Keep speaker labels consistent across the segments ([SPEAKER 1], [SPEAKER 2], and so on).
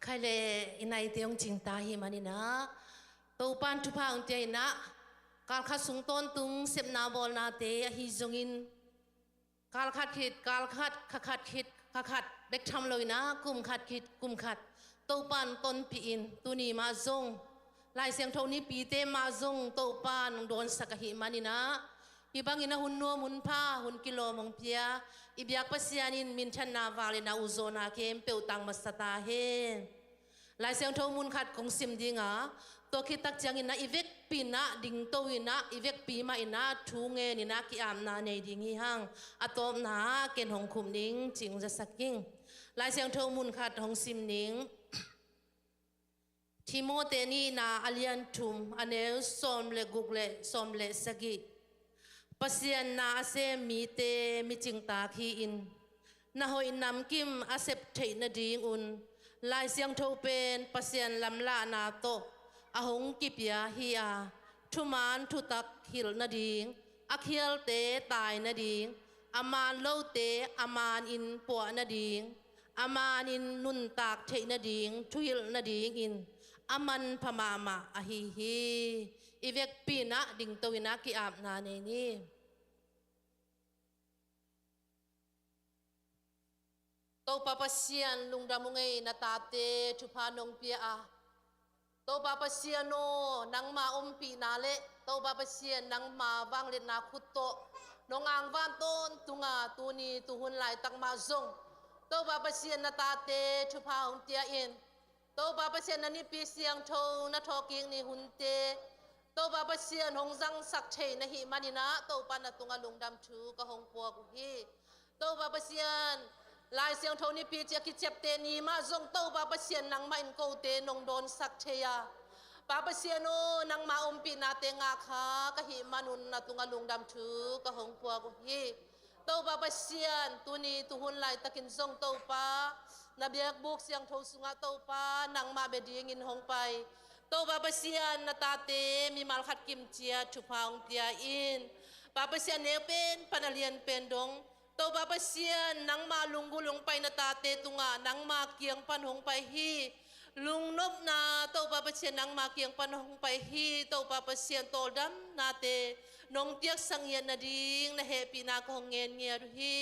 [SPEAKER 1] ใครเลยอินไอเตียงจริงตาหิมันนะตัวปันทุพางเตียนะการขัดสุงต้นตุงเสพนาบอลนาเตะฮิจงอินการขัดขิดการขัดขิดขัดเด็กทำเลยนะกุมขัดขิดกุมขัดตัวปันต้นปีอินตัวนี้มาจงลายเสียงเท่านี้ปีเตมาจงตัวปันโดนสักหิมันนะibang ina hunno munpa hun kilo mong pia ibyak pasianin mintan na vale na uzona kem peutang masata he lai siang tho mun khat kong sim dinga to khitak changin na ivek pina ding to ina ivek pi ma ina thu nge ni na ki am na nei ding hi hang atom na ken hong khum ning ching za saking lai siang tho mun khat hong sim ning Timote ni na alian thum ane som le gugle som le sagi pasian na ase mi te mi ching ta khi in na hoi nam kim asep thei na ding un lai siang tho pen pasian lam la na to ahong kipia hi a thuman thu tak hil na ding akhial te tai na ding aman lo te aman in po na ding aman in nun tak thei na ding thuil na ding in aman phamama ahi hi ivek pina ding towina ki ap na ne ni to papasian lungdamungai natate thupanong pia a to papasiano nang ma umpi na le to papasian nang ma wanglet na khutto nongang van ton tunga tuni tuhun lai tak ma zong to papasian natate thupang tia in to papasian nani pi siang tho na thoking ni hunte to papasian hongjang sak thei na hi manina to panatunga lungdam thu ka hongpo ku hi to papasian lai siang tho ni pi chia ki chep te ni ma zong to papasian nang ma in ko te nong don sak theya papasian o nang ma pi na te nga kha ka hi manun na tunga lungdam thu ka hongpo ku hi to papasian tuni tuhun lai takin zong to pa na biak buk siang tho sunga to pa nang ma be ding in hong pai to papasian na tate mi mal khat kim chia thupaung tia in papasian ne pen panalian pen dong to papasian nang ma lunggulung pai na tate tunga nang ma kiang pan hong pai hi lung nop na to papasian nang ma kiang pan hong pai hi to papasian to dam na te nong tiak sang yan na ding na happy na ko ngen nge hi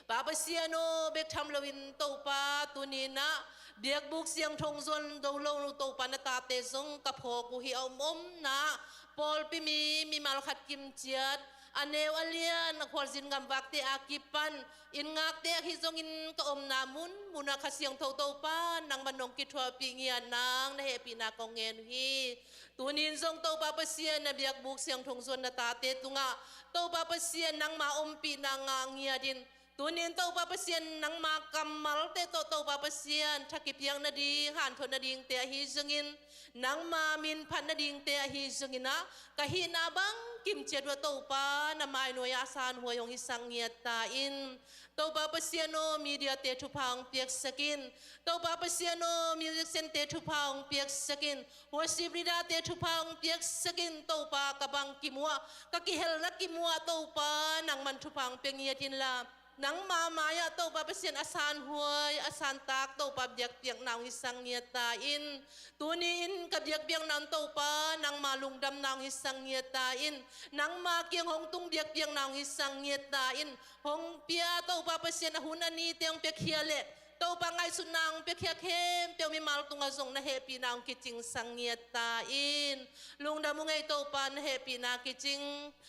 [SPEAKER 1] papasian no bek tham lowin to pa tunina biak buk siang thong zon do lo to pa na tate zong ka pho ku hi om na pol pi mi mal khat kim chiat aneu alian na khwalzin ngam wakte akipan in ngak te hi zong in ka om namun muna khasiang tho to pa nang manong ki thwa pi ngia nang na happy na ko ngen hi tunin zong to pa pasian na biak buk siang thong zon na tate tunga to pa pasian nang ma pi na nga ngia din tunin to papasian nang ma kamal te to papasian thakipiang na ding han thon na ding te hi zungin nang ma min phan na ding te hi zungina kahi na bang kim chedwa to pa na mai no ya san huai hong isang ngiat ta in to papasian no media te thupang piak sakin to papasian no music sen te thupang piak sakin worship rida te thupang piak sakin to pa kabang kimwa ka ki hel na kimwa to pa nang man thupang pengiatin la nang mamaya to papasian asan huay asan tak to pabyak piang nang isang ngeta in tunin kabyak piang nang to pa nang malungdam nang isang ngeta in nang makyang hong tung byak piang nang isang ngeta in hong pia to papasian ahunani tiang pekhiale to pa ngai sunang pekhia khem pe mi mal tunga zong na happy nang kiching sangiat ta in lungdam ngai to pa na happy na kiching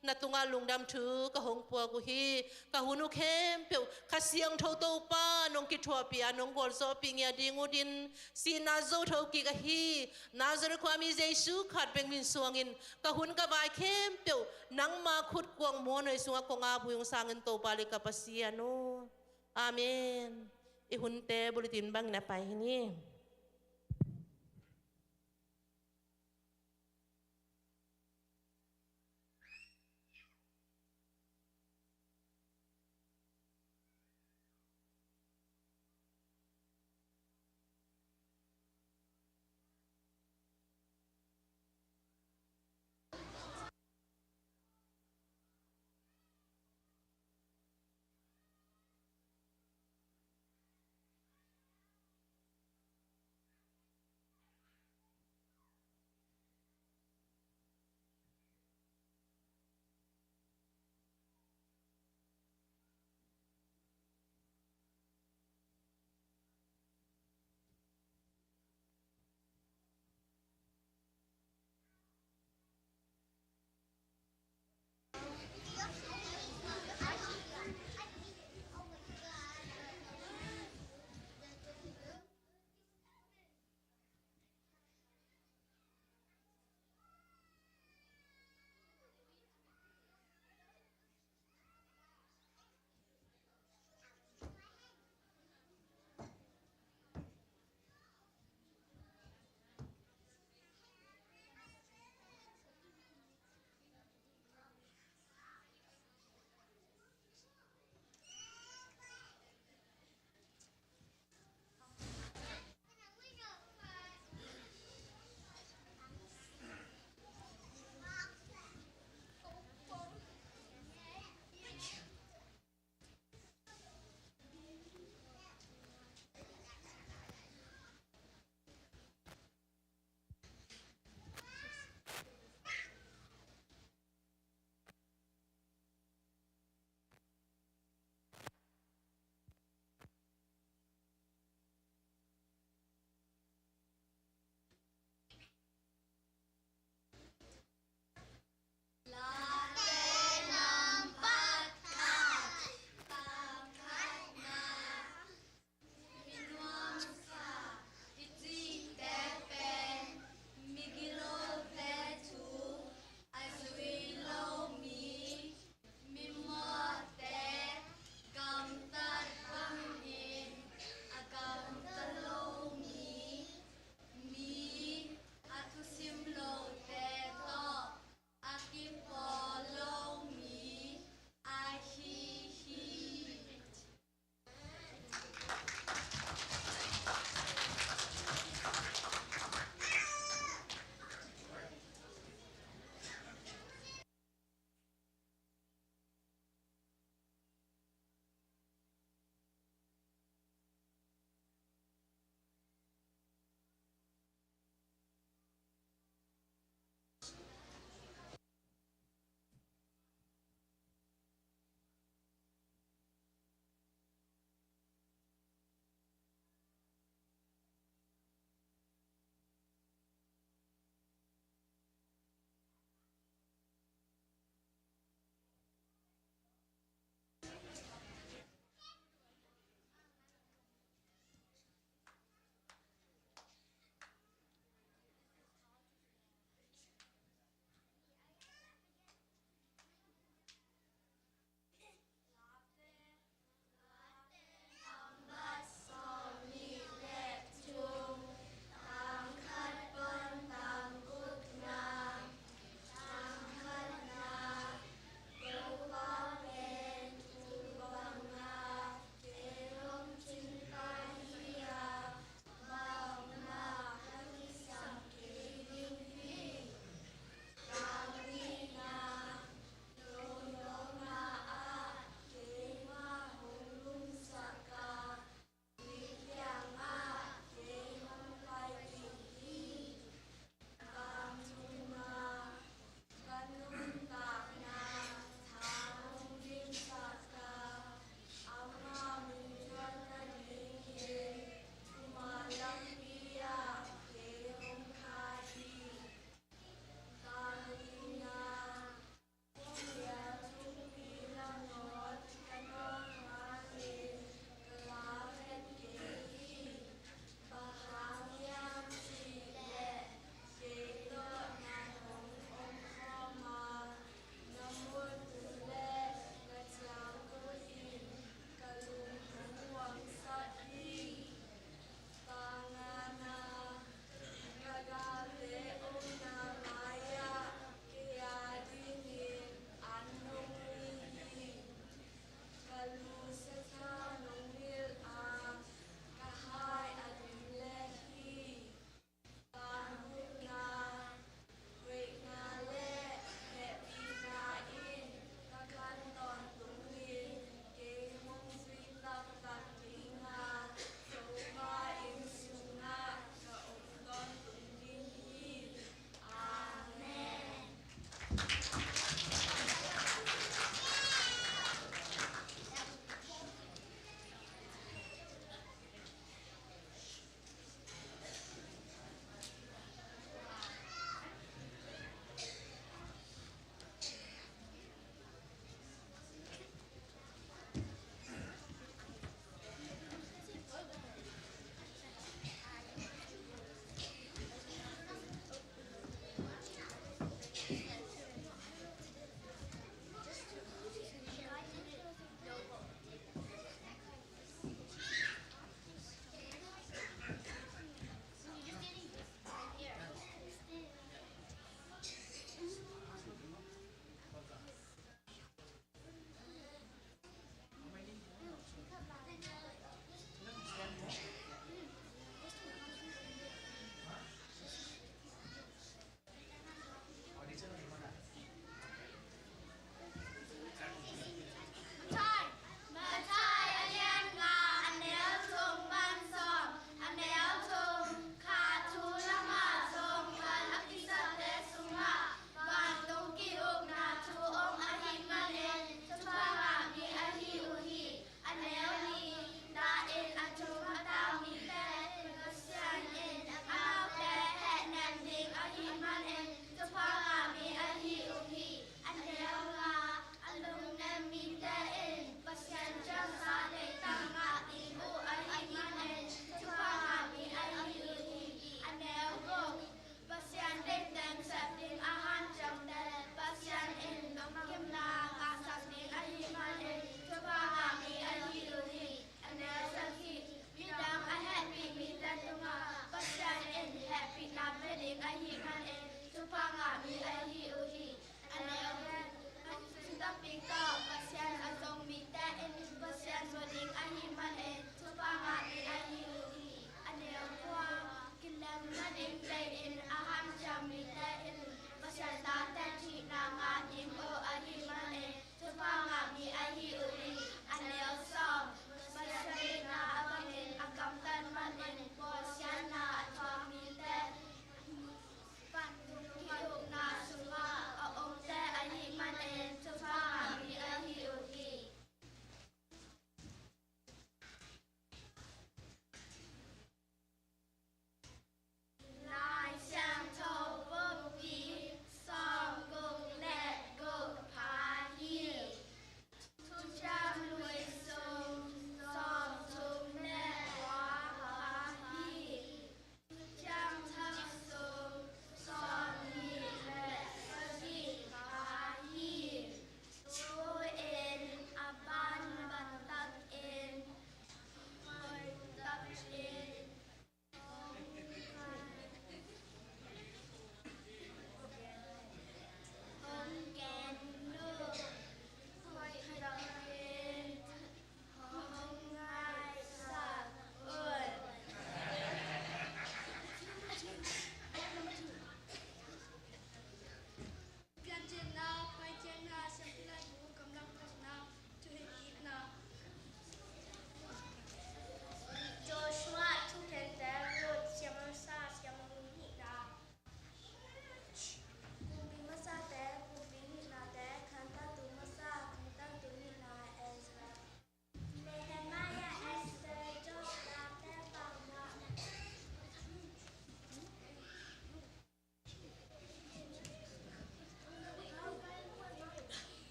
[SPEAKER 1] na tunga lungdam thu ka hong pu ku hi ka hunu khem pe khasiang tho to pa nong ki thwa pi anong gol so pi ngia ding udin si na zo tho ki ka hi na zar kwami jesu khat beng min suangin ka hun ka vai khem pe nang ma khut kwang mo noi sunga ko nga buyong sangin to pa li ka pasiano amen ihunte buletin bang na pa ini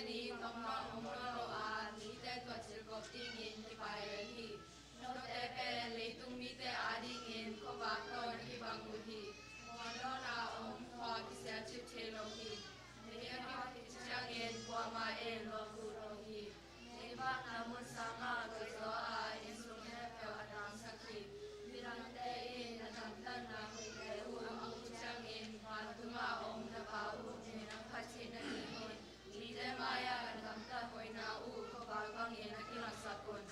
[SPEAKER 2] ni tong non om lo a ni te to chil ko ting in ki pai le hi no te pe le tung mi te a ding in ko ba to ni bang u hi mo no na om kho ki se chip che lo hi ne ha ki chang en kwa ma en lo ku lo hi ne ba na mun sa nga ko zo a in su ne pe wa dang sa ki birang te in na tam tan na hu te u ang ki chang in ma tu ma om na ba u ne na kha chi na ni hon ni te ma ya kan tam ta hoi na u ko ba bang in na ki lang sa kun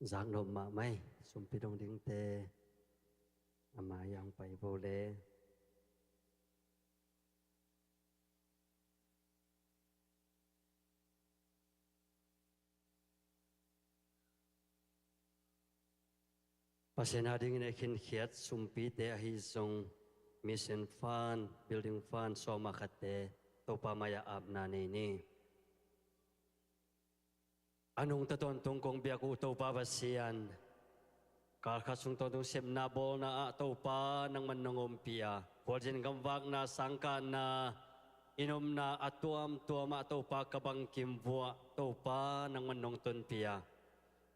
[SPEAKER 3] giang nộp mà mày sum pi dong ding te ama yang pai vô le pasena ding ne khin khiat sum pi te hi song mission fund building fund so ma khate to pa maya ap na ni anong taton tong kong biak u to pa basian kal khasung to dong sem na bol na a to pa nang man nangom pia pojin gam wak na sangka na inom na atuam tuama to pa kabang kim bua to pa nang man nong ton pia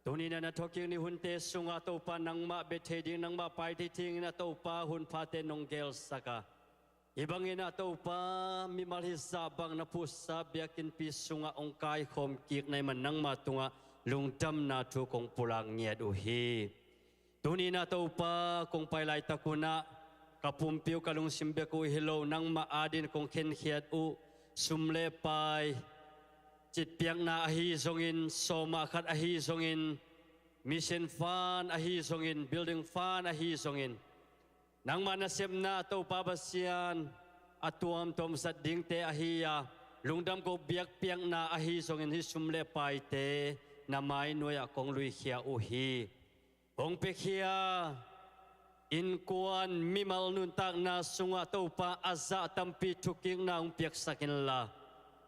[SPEAKER 3] tuni na thoking ni hunte sunga to pa nang ma bethe ding nang ma pai thi thing na to pa hun pha te nong gel saka ibang ina to pa mi mal hi sabang na pusa biakin pi sunga ong kai khom kik nai man nang ma tunga lungtam na thu kong pulang ngiat u hi tuni na to pa kong pai lai takuna kapumpiu kalung simbe ko hello nang ma adin kong khen khiat u sumle pai chit piang na ahi zongin soma khat ahi zongin mission fan ahi zongin building fan ahi zongin nang manasem na to pabasian atuam tom sat ding te ahiya lungdam ko biak piang na ahi zongin hi sumle pai te na mai noya kong lui khia u hi kong pe khia in kuan mimal nun tak na sunga to pa aza tampi thuking na ong piak sakin la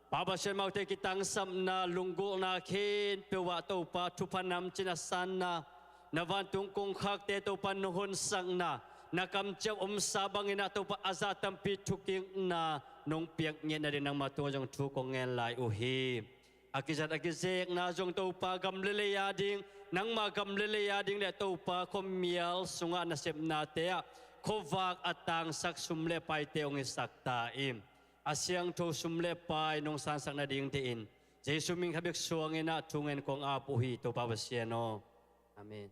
[SPEAKER 3] Pabasyan mau te kitang sam na lunggul na kin pewa to pa tupanam chinasan na navantung kong khak te to pa nuhon sang na nakamcham sabang ina to pa azatam pituking na nong piak nyen na rin ang matujong tu kong ngel lai uhi akizat akizek na jong to pa gam leleyading nang magam leleyading le to pa komial sunga na sep na te kovak atang sak sumle pai te ong isaktaim asyang to sumle pai nong sansak na ding tiin Jesu ming habik suang ina tungen kong apuhi to pabasiano amen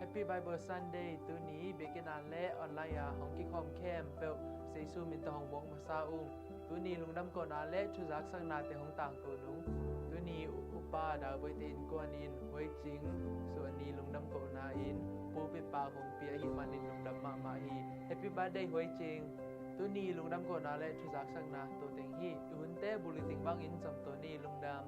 [SPEAKER 4] Happy Bible Sunday tu ni bikin ale online ya hong ki khom kem pel se su min to hong wong ma sa tu ni lungdam ko na le chu jak sang na te hong tang ko nung tu ni upa da boi te in ko anin hoi jing so ni lungdam ko na in pu pi pa hong pia hi manin lungdam ma ma hi happy birthday hoi jing tu ni lungdam ko na le chu jak sang na to teng hi un te buliting bang in sam to ni lungdam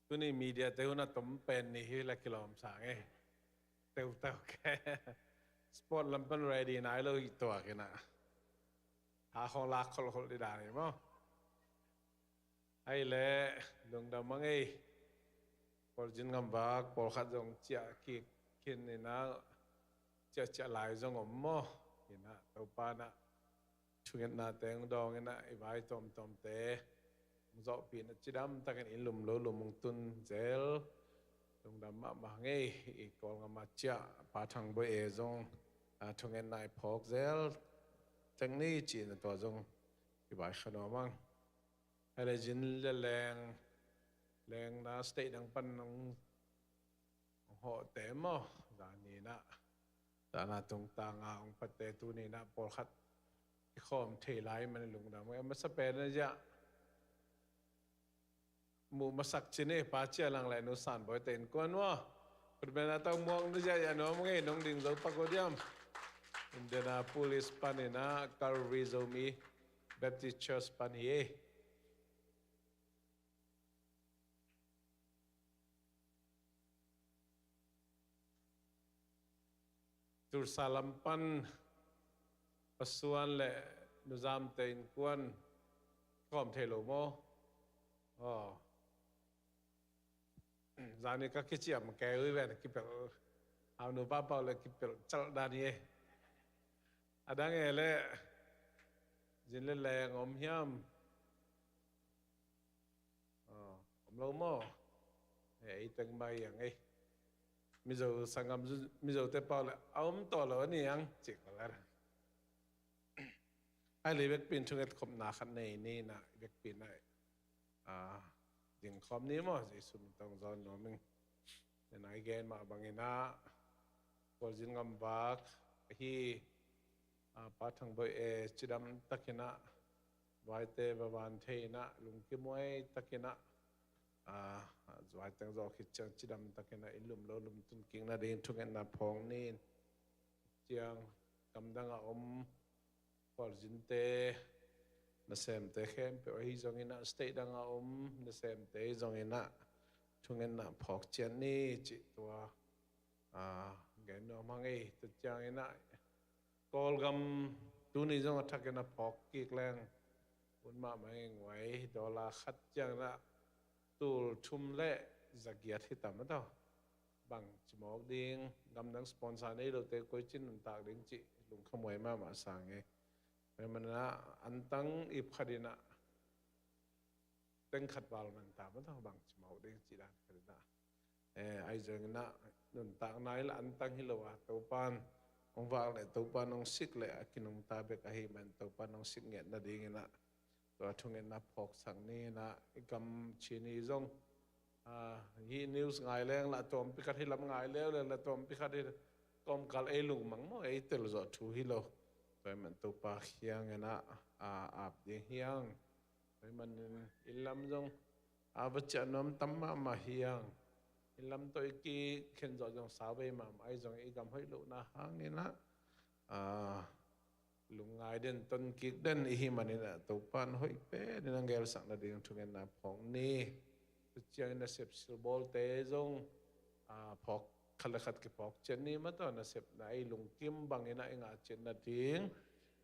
[SPEAKER 5] tu ni media teu na tom pen ni hi la kilom sang e teu ke sport lampan ready nai lo i to ke na ha khong lak khol di da ni mo ai le dong da mang e por jin ngam ba por khat jong chia ki kin ni na chia lai jong om mo ni na to pa na chuen na teng dong na i vai tom te dọ pin chidam takan in lum lo lumung tun zel lung dam ma nge I kol ngama cha pa thang bo e zong thungen nai phok zel tang ni chi na to zong I bai khano mang hele jin le leng na state dang pan nong ho te mo za ni na ta na tung ta nga ong pate tu ni na por khat khom thei lai man lung dam ma sa pe na ja mu masak chine pa chia lang lai no san boy ten kon wa perbena tau mong nu ja ya no nge nong ding zo pagodiam Indianapolis panina Calvary Zomi Baptist Church panie tur salampan pasuan le nuzam ten kwan kom thelo mo oh zani ka kichiam ke ui ven ki pel au no pa pa le ki pel chal da ni adang ele jin le leng om hiam om lo mo ei teng mai yang ei mi zo sangam mi zo te pa le om to lo ni yang chik la ai le bek pin thunget khop na khan nei ni na bek pin ai ding khom ni mo ji sum tong zon no ming nen ai gen ma bangina kol jin ngam bak hi pa thang boi e chidam takina vai te bawan theina lungki moi takina zuai tang zo khit chang chidam takina ilum lo lum tun king na ding thungen na phong ni chiang kamdanga om kol jin te na sem te khem pe hi zongina state danga om na sem te zongina thungen na phok chen ni chi tua gen no mangai tu chang ina kol gam tu ni zong athakena phok ki kleng un ma mai ngwai dola khat chang na tul thum le zagiat hi tam da bang chmok ding gam dang sponsor nei lo te koi chin un tak ding chi lung khmoi ma sang nge pe man na antang ip khadina teng khat wal man ta ma da bang chmok ding chi dan khadina ai jeng na nun tak nai la antang hi lo wa to pan ông vang lại tàu pan ông xích lại khi ông ta biết cái mình tàu pan ông xích nghẹn là đi nghe rồi thung nghẹn nắp phọc sang ni na cầm chi ni zong hi news ngày lên là tôm pikat hi làm ngày lên là tôm pikat hi com kal ai lung mang mo ai tel zo thu hi lo rồi mình tàu pa hiang nghe na ap đi hiang rồi mình ilam zong vật chất nom tam ma hiang lam tôi ki khen rõ dòng sáu về mà ai dòng ấy cầm hơi lộ na hang nên á lùng ngài đến tân kiệt đến ý mà nên là tàu pan hơi bé nên là nghe sang là điện thùng ngân na phong ni chuyện là xếp silbol té dòng phok khal khát cái phok chân ni mà tao là xếp này lùng kim bằng cái này ngã chân là tiếng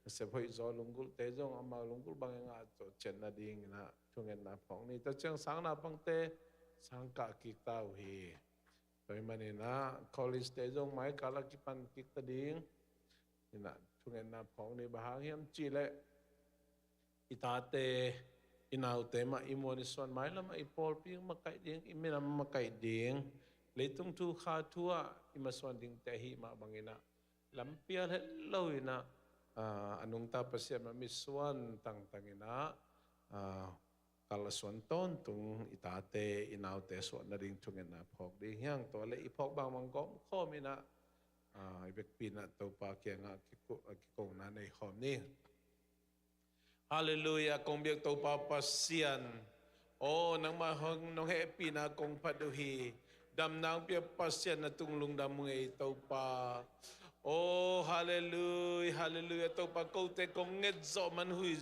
[SPEAKER 5] xếp hơi gió lùng gul té dòng mà lùng gul bằng ngã chỗ chân là tiếng na thùng ngân na phong ni tao chẳng sáng na bằng té sang cả kik tao hi rồi mà nên là college te jong mai cả là kipan kik ta ding ina thungen na phong ni bahang hiam chi le itate inau te ma imoni son mai lama ipol ping ma kai ding imina ma kai ding leitung thu kha thua ima son ding te hi ma bangina lampia he loina anung ta pasya ma miswan tang tangina kala suan ton tung itate inaute suan na ring thungen na phok di hiang to le iphok bang mang gom khomina ibek pina to pa kya nga kikong na nei khom ni hallelujah kong biak to pa pasian o nang ma hong nong he pina kong paduhi dam nang pia pasian na tunglung dam ngei to pa o hallelujah hallelujah to pa ko te kong nget zo man hui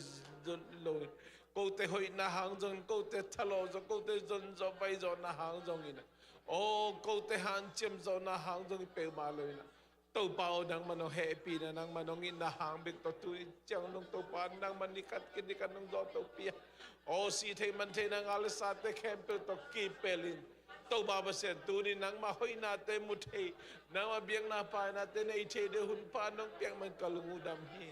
[SPEAKER 5] loi câu tê hội na hàng dòng câu tê thalo dòng câu tê dần dòng vay dòng na hàng dòng ina ô câu tê hàng chiêm dòng na hàng dòng pe ma lời na tàu bao nang mano happy na nang mano ngin na hàng biết tàu tui chẳng nông tàu pan nang man nikat nông dòng tàu pia ô si thay man thay nang alisa tê kempe tàu ki pelin tàu ba sen tu ni nang ma hoi na tê mu thay nang ma biang na pa na tê nei thay de hun pa nong piang man kalungu dam hi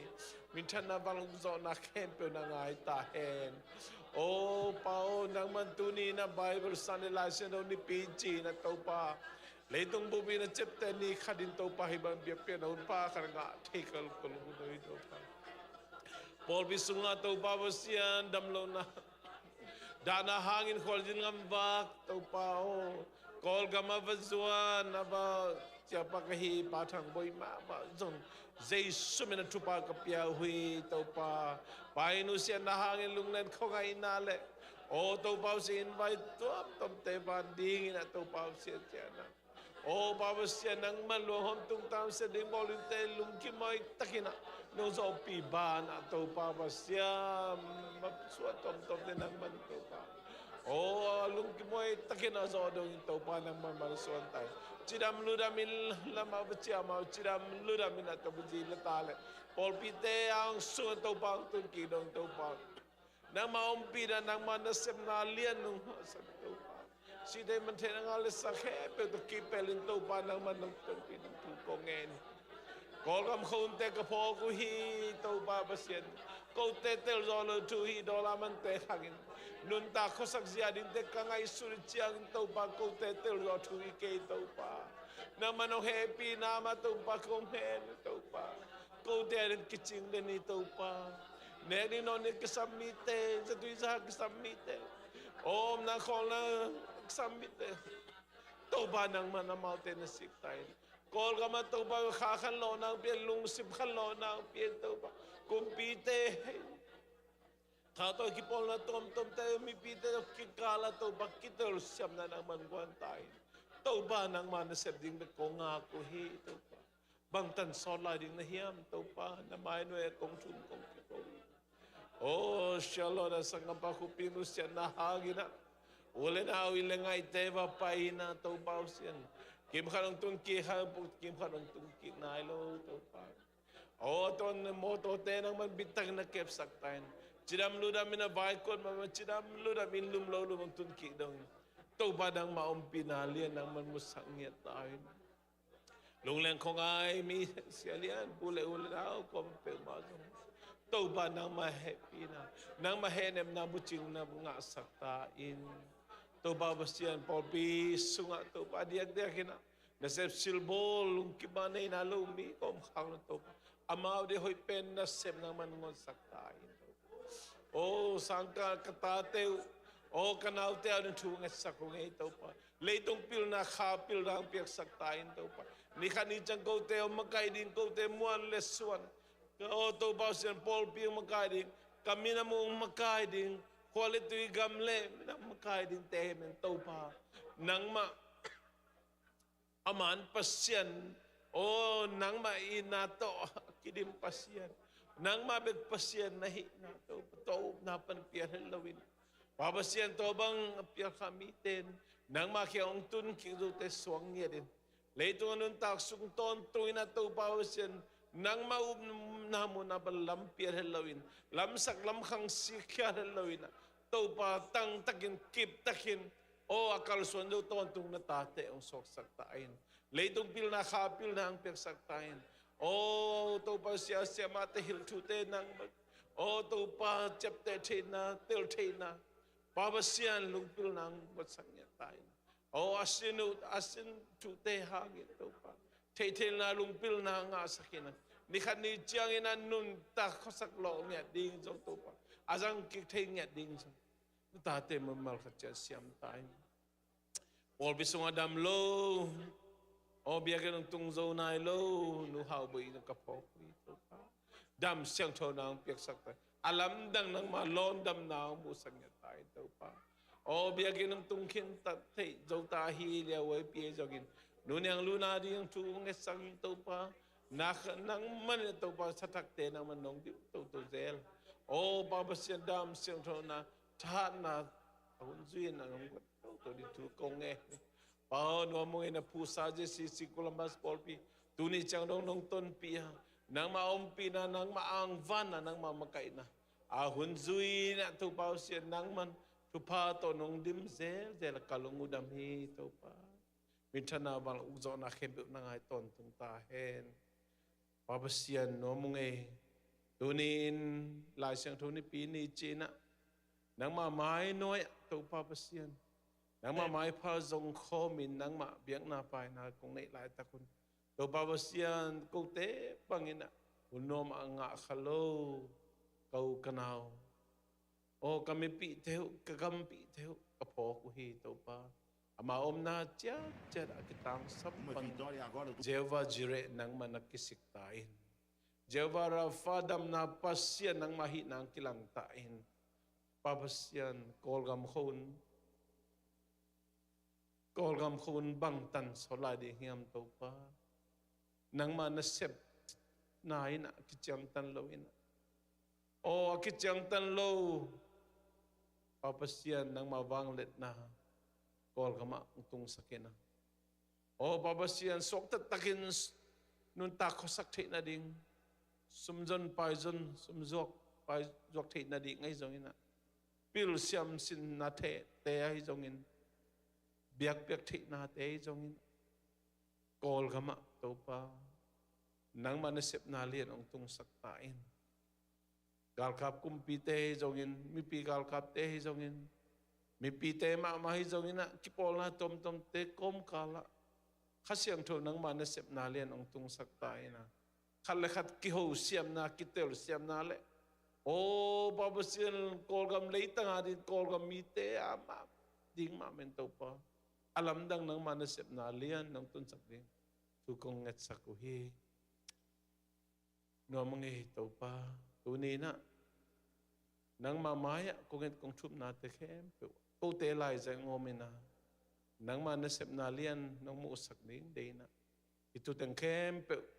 [SPEAKER 5] min than na balong zo na kempe na ngai ta hen o pao nang man tu ni na bible sanilation ni pg na to pa leitung bubi na chapter ni khadin to pa hiban bia pe na un pa khar nga thekal kol hu doi to pa pol bisunga to pa basian damlo na dana hangin khol jin ngam bak to pa o kol gama vazuan aba siapa kahi pathang boy ma ba zon zai sumina tupa kapia hui topa painu sian na hangin lunglen khongai na le o topa si invite top tom te ban ding na topa sian tiana o baba sian nang man lo hom tung tam se ding bolin te lung ki mai takina no zo pi ban na topa ba siam ma suat tom te nang man topa o lung ki mai takina zo dong topa nang man suan tai Cidam ludamin lama beciam mau cidam ludamin atau beci letale. Pol pite yang suan tau bang tun kidong tau bang. Nang mau umpi dan nang mana semna lian nung sab tau bang. Si day manten ang alis sa kepe to kipelin tau bang nang manong tun kidong tu kongen. Call gam khôn te ka po ku hi to ba pasien. Ko te tel zo lo tu hi do la man te hangin. Nun ta ko sak zia din te ka ngai sur chiang to ba ko te tel zo tu hi ke to ba. Na mano happy na ma to ba ko hen to ba. Ko te rin kiching le ni to ba. Ne ni no ne kasamite, sa tu sa kasamite. Om na khol na kasamite. To ba nang manamal te na sip tayo. Kol ka man to ba kakanlo ng piyan lung sip kanlo ng piyan to ba. Kumpite. Kato kipol na tom tayo mipite na kikala to ba kitol siyam na naman guwan tayo. To ba nang manasep ding na ko nga ko hi to ba. Bangtan sola ding na hiyam to pa na maino e kong chun kong kipol. Oh, shalom na sa ngapakupino siya na hagina. Wala na awil nga iteva pa ina to ba siya. Kim kanong tungki ha kim kanong tungki na ilo to pa. O ton moto te nang man bitag na kep saktain. Chidam luda mina vaikon mama chidam luda min lum lo lum tungki dong. To ba nang maumpi na lian nang man musangit tayo. Lung lang kong ay mi sialian ule na ko pe mazong. To ba nang ma-happy na nang mahenem na buching na nga saktain. To ba bastian Paul P. sunga to pa diag na nasep silbol lung kibanay na lumi kom khang to amaw de hoy pen na sep na man ngon saktain o sangka katate o kanaw te adun tunga sakong ito pa leitong pil na khapil rang piak saktain to pa ni khani chang ko te makai din ko te muan leswan o to ba sian Paul P. makai din kami na mo makai din quality gamle nang makai din temen to pa nang ma aman pasyan o nang ma inato kidim pasyan nang mabeg pasyan nahi nato to napan pian lawin papasyan to bang pian kamitin nang makiong tun kido te swang niya din leito nun tak sung ton tuin na to papasyan nang maub na mo na balam pian lawin lamsak lam khang sikya lawin to pa tang takin kip takin o akal sundo ton tung natate ang sok saktain leitong pil na kapil na ang pirsaktain o to pa siya mate hil tute nang o to pa chapte te na tel te na babasian lungpil nang batsangya tain o asin tute hangin to pa te na lungpil na nga sakin ni khani chiang ina nun ta khosak lo nya ding jong to pa azang ki te nya ding jong tate mamal khacha siam tain Paul bisong adam lo o biagan ng tungzo na lo nu hao bui ng kapok ito pa dam siyang to na ang piyaksakta alam dang ng malon dam na ang musang niya tayo ito pa o biagan ng tungkin tatay zo tahi liya way piye jogin nuni ang luna di ang tuong esang ito pa nang man ito pa sa takte ng manong di ito to zel o babasyan dam siyang to na tahan na ahunzuin ang to dito kong Pao no mo ina pusa je si Columbus Polpi tuni chang dong nong ton pia nang maumpi na nang maang van na nang mamakai na ahun zui na tu pao siya nang man tu pa to nong dim zel zel kalungu dam hi to pa minsan na bang uzo na kempe na nga ton tung tahen papasian no mo tunin la siyang tuni pini china nang mamay noy to papasian nang mamay pa zong komin nang ma biang na pa na kung nailay takun to babasian ko te pangina unom ang nga khalo kau kanaw o kami pi teu kagampi teu kapo ko hito pa amaom na tia kitang sapang Jehova jire nang manakisiktain Jehova rafadam na pasyan nang mahinang kilang tain babasian kolgam khun bang tan sola di hiam to pa nang manasep na ina kichang tan lo ina o kichang tan lo papasian nang mabanglet na kol kama tung sakina o papasian sok takin nun takho sakthi na ding sumjon paizon sumjok paizok the na ding ngai zong ina pil siam sin na the ai zong in biak thị na te jong in kol gama to pa nang manasip na lian ang tung saktain. Galkap kumpite zongin, mipi galkap te zongin, mipi te mahi zongin na kipol na tom te kom kala. Kasyang to nang manasip na lian ang tung saktain na. Kalakat kiho siyam na kitel siyam na le. Oh, babasin kolgam leita nga din kolgam mite ama. Ding mamento pa. Alam dang nang manasip na lian ng tung saktain. Tukong ngat sakuhi. No mga hitaw pa. Tunay na. Nang mamaya kung itong chup natin kempe. Utelay sa ngomin na. Nang manasip na lian ng muusak din. Day na. Ito tang kempe.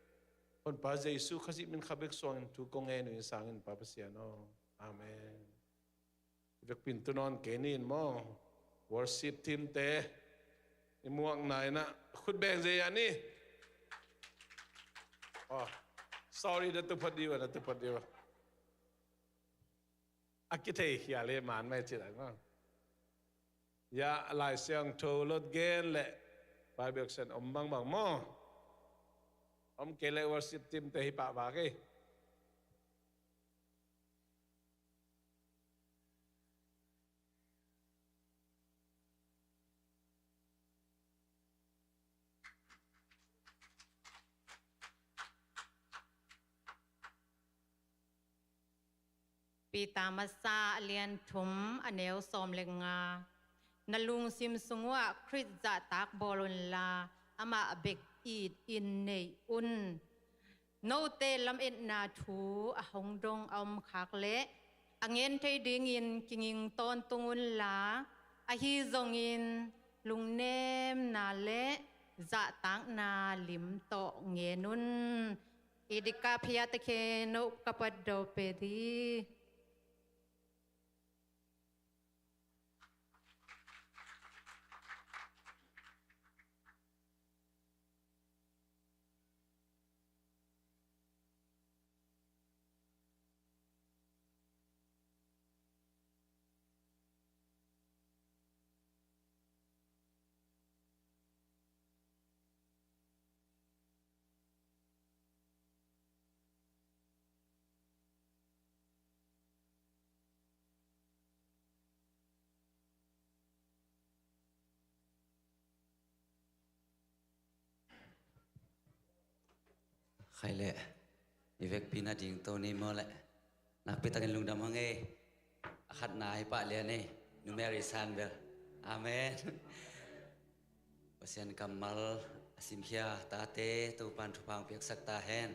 [SPEAKER 5] On pa sa Yesu kasi min kabik suang tukong ngayon yung sangin papasyan. Amen. Ibig pinto noon kenin mo. Worship team te. Imuang na na. Kudbeng sa yan eh. Oh. Sorry, natupad diwa. Akitay, yali man may sila. Ya, lai siyang tulad gen le. Bible sen ombang bang mo. Kele worship team te hipa baki.
[SPEAKER 6] ปีตามาซาเลียนทุมอเนวซอมเลงานาลุงซิมสุงวะคริสจะตักบอลุนลาอามาเบกอีดอินเนอุนโนเตลำเอ็นนาทูอาหงดงอมคักเละอังเงินไทยดิงินกิงิงตอนตุงุนลาอาฮีซงอินลุงเนมนาเละจะตักนาลิมโตเงนุนอิดิกาพยาตะเคนุกัปโดเปดี
[SPEAKER 7] ใครเละอีเวกปีนาดิงตัวนี้มั้งแหละนักพิทักษ์ลุงดำมังเอขัดนายปะเลียนี่นูเมริสันเบลอาเมนภาษากัมมัลสิมเฮียตาเตตัวปันทุพังเปียกสักตาเฮน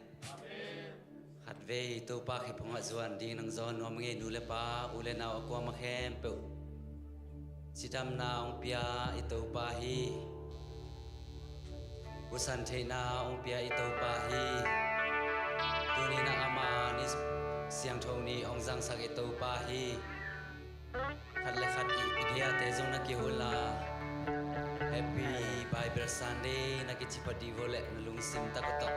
[SPEAKER 7] ขัดเวตัวปากให้พงศ์จวนดิงนังจอนนัวมังเอนูเลปาอุเลนาวกวามาเข้มเปิลสิดำนาองเปียอิตัวปาฮีบุษันเทนาองเปียอิโตปาฮีตัวนี้นะอามานี่เสียงทงนี้องจังสักอิโตปาฮีขัดเลขัดอีเดียเตจงนักกิโฮลา Happy Bible Sunday นักกิจิปดีโวเลนลุงซิมตะกตอก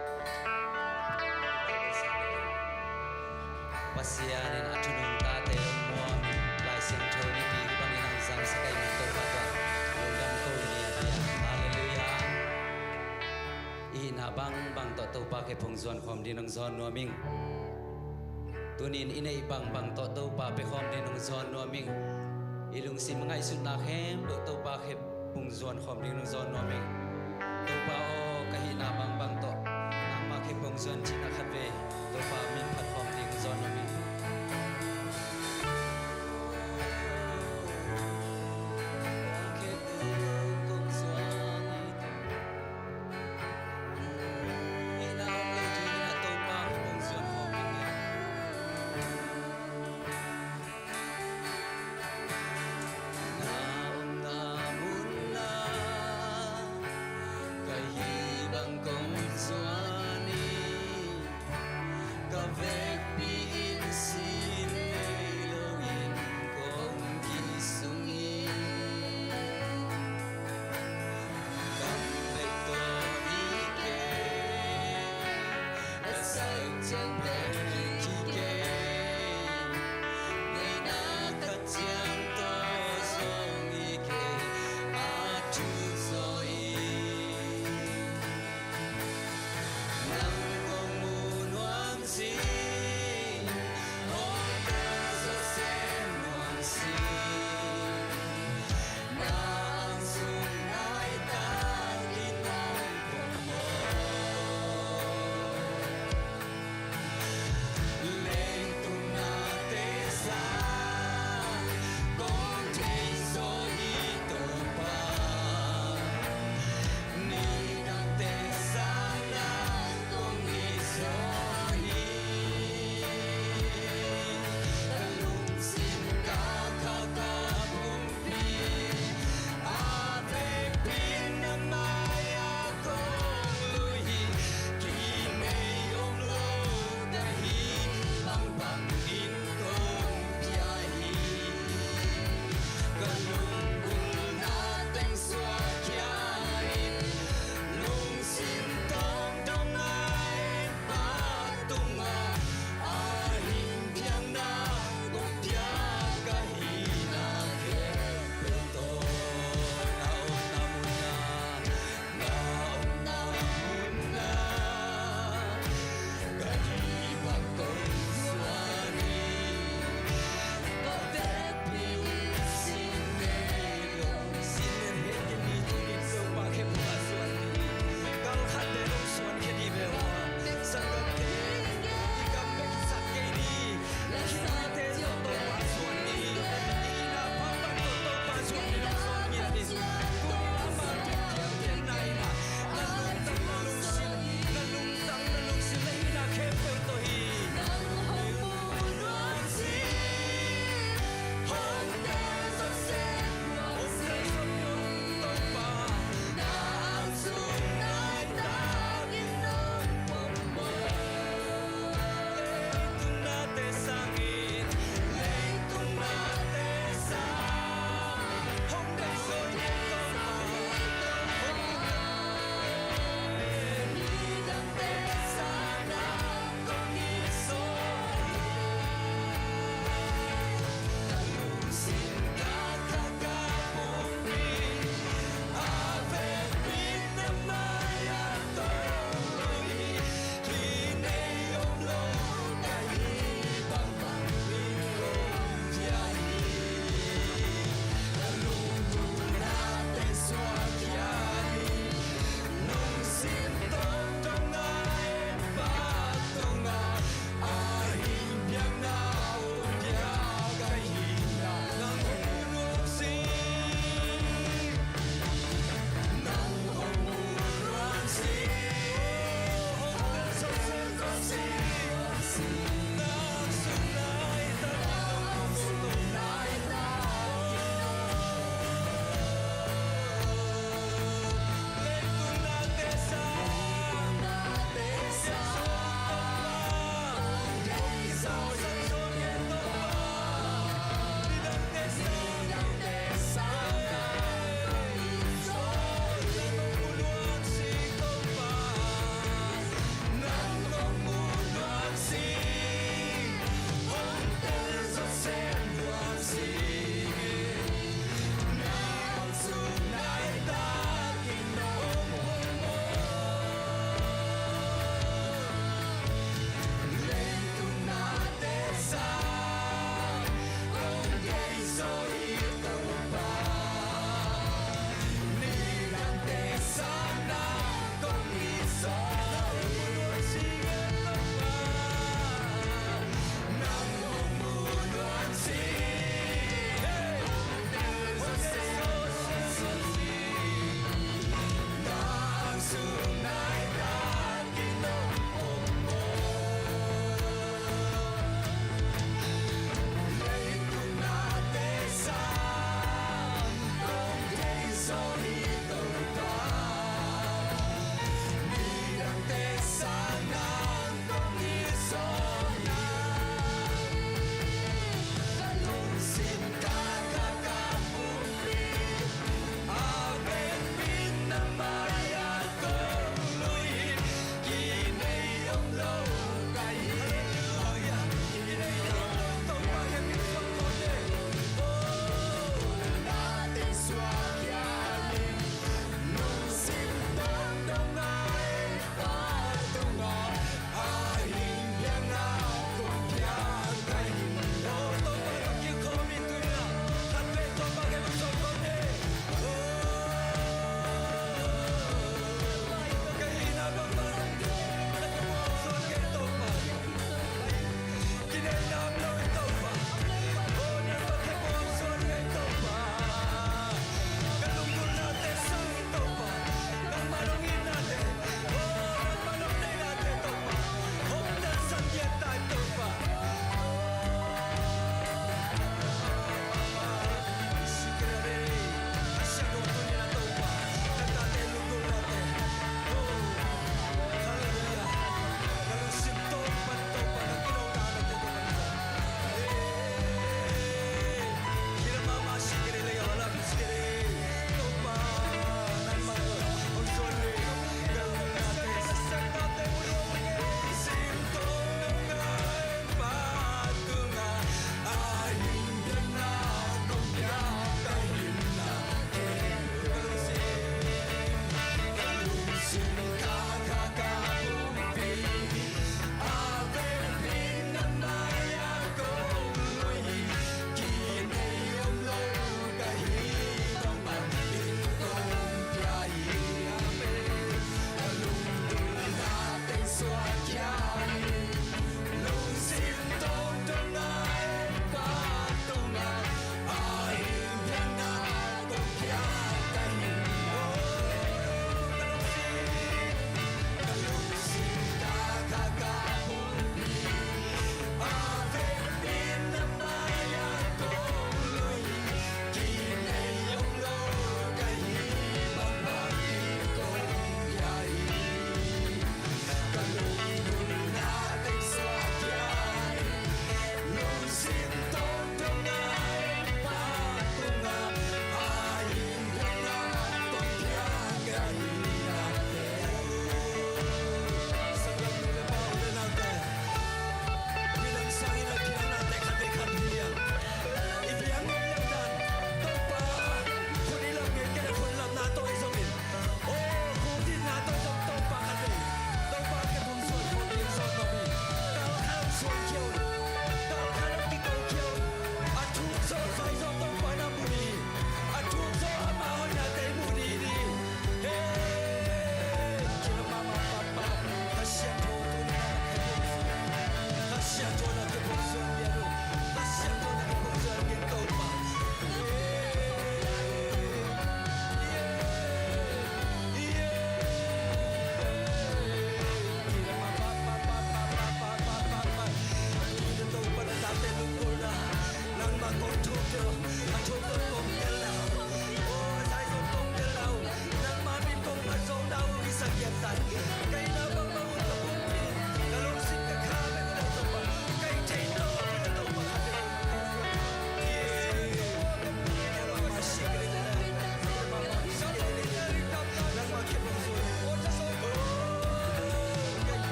[SPEAKER 7] ปัสยานินอัตุนุนตาเตลมัวลายเสียงทงนี้ปีบังอินังจังสักอิมันโตปะกะลุงดำโตนี่อะฮาเลลูยาอีนาบังต่อตัวปากให้พงจวนความดีนังจอนนัวมิงตัวนี้อินไอบังต่อตัวปากไปความดีนังจอนนัวมิงอีลุงซิมง่ายสุดนักแฮมตัวปากให้พงจวนความดีนังจอนนัวมิงตัวปากโอกะหินาบังต่อนักปากให้พงจวนชินักขัดเวตัวปากมินพัดความดีนังจอนนัวมิง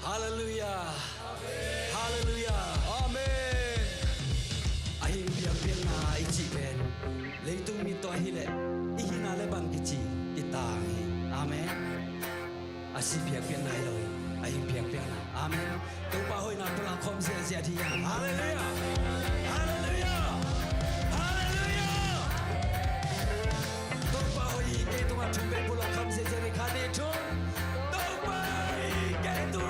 [SPEAKER 7] Hallelujah. Hallelujah. Amen. Ahim biang biang na ichi ben. Leitung mi to hile. Ihina le bang ichi itang. Amen. Asi biang biang na loi. Ahim biang biang na. Amen. Tu pa hoi na pulang khom sia sia thiang. Hallelujah. Hallelujah. Hallelujah. Tu pa hoi ke tu ma thum be pulang khom sia sia khane thum. Tu pa ke tu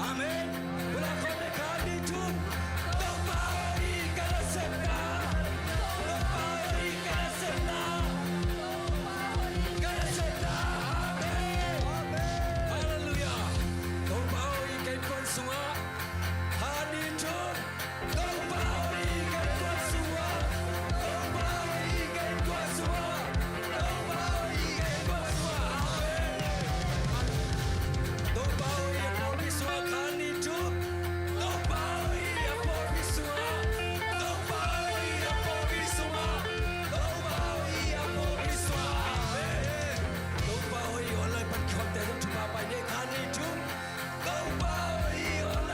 [SPEAKER 7] Amen. Bulan kau dekat di jun, tak baik kalau senang, tak baik kalau senang, kalau senang. Amen. Hallelujah. Tak baik kalau semua hari jun, tak baik kalau semua, tak baik kalau semua, tak baik kalau semua. Amen. Tak baik. Hallelujah.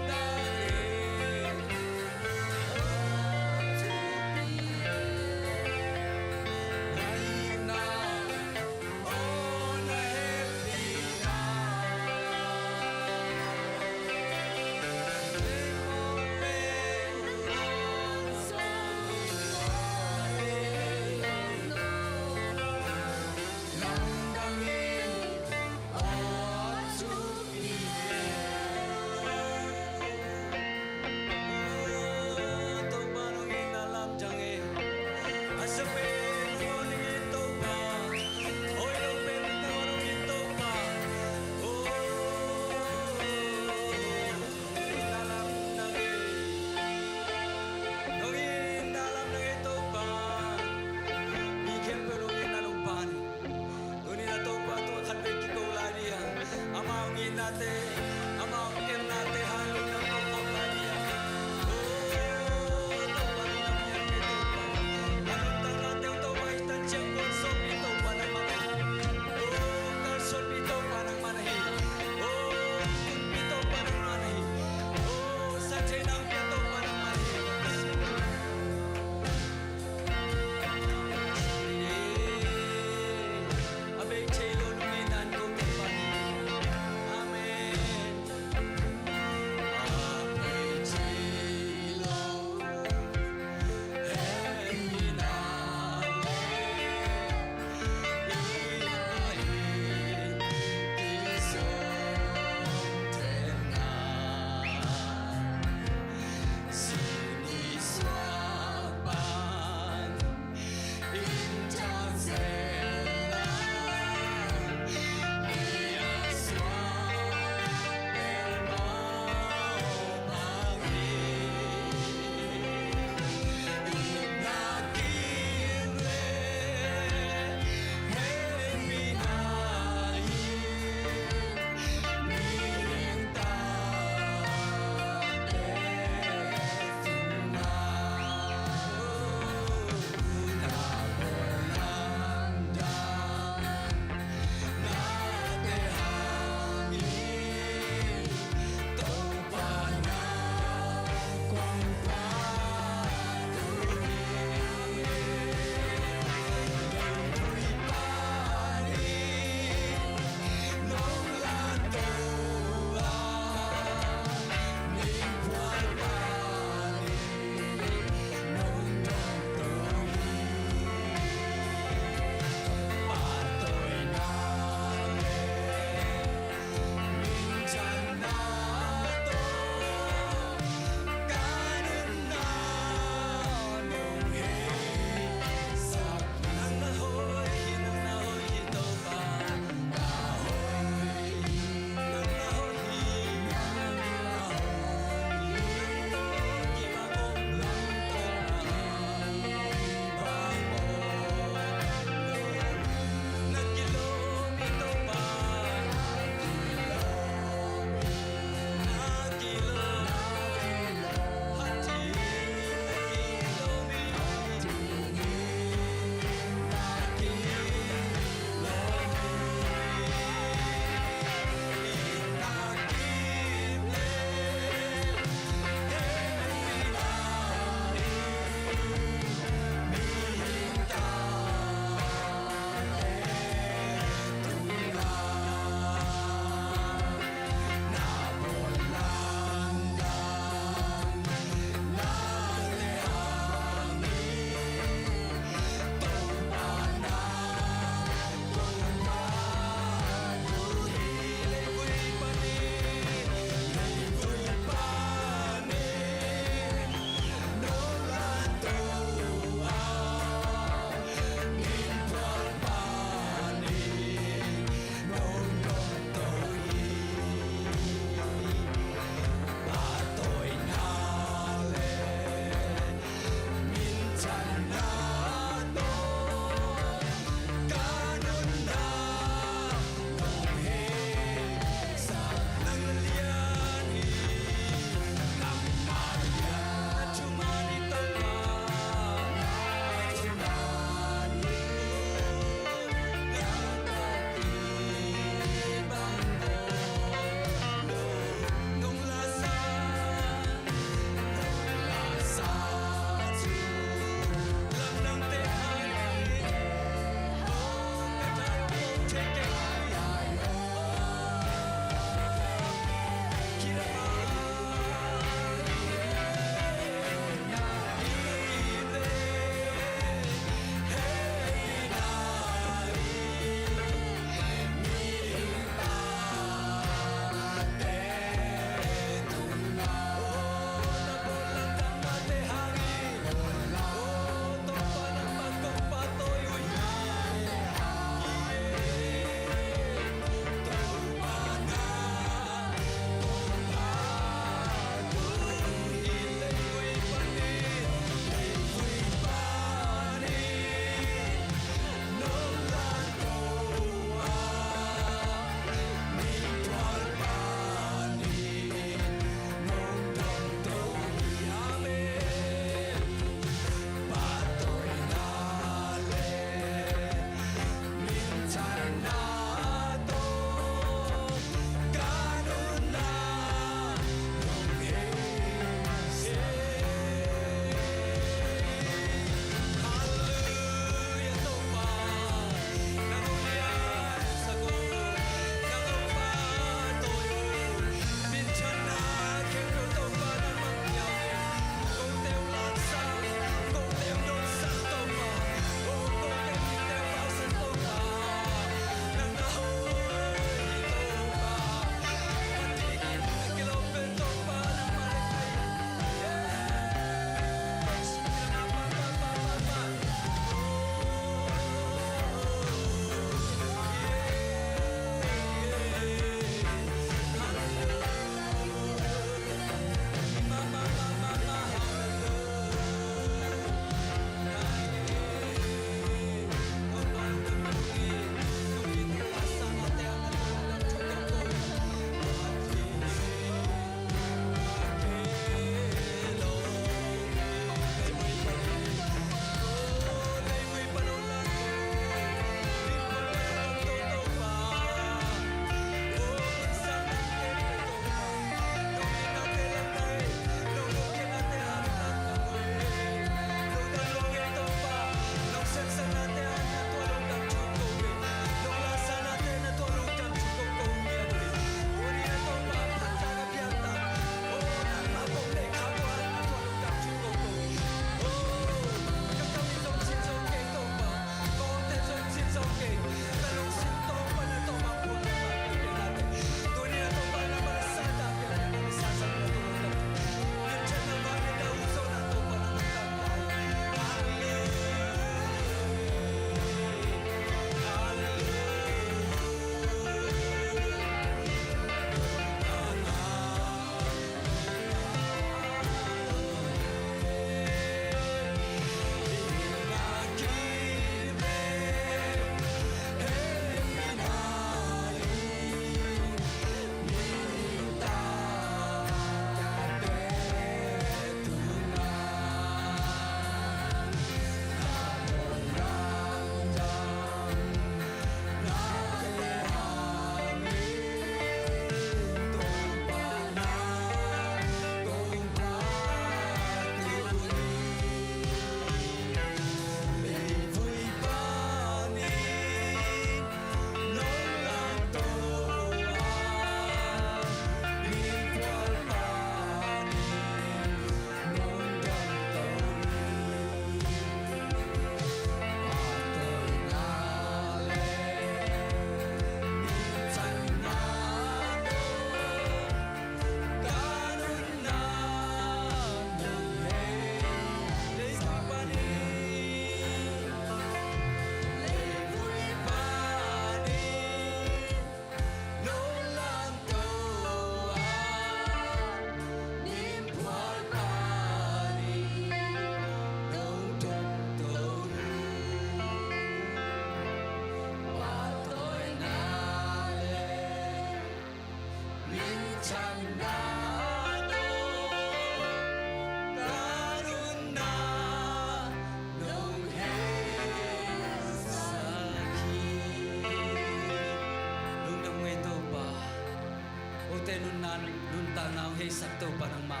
[SPEAKER 7] sak to panang ma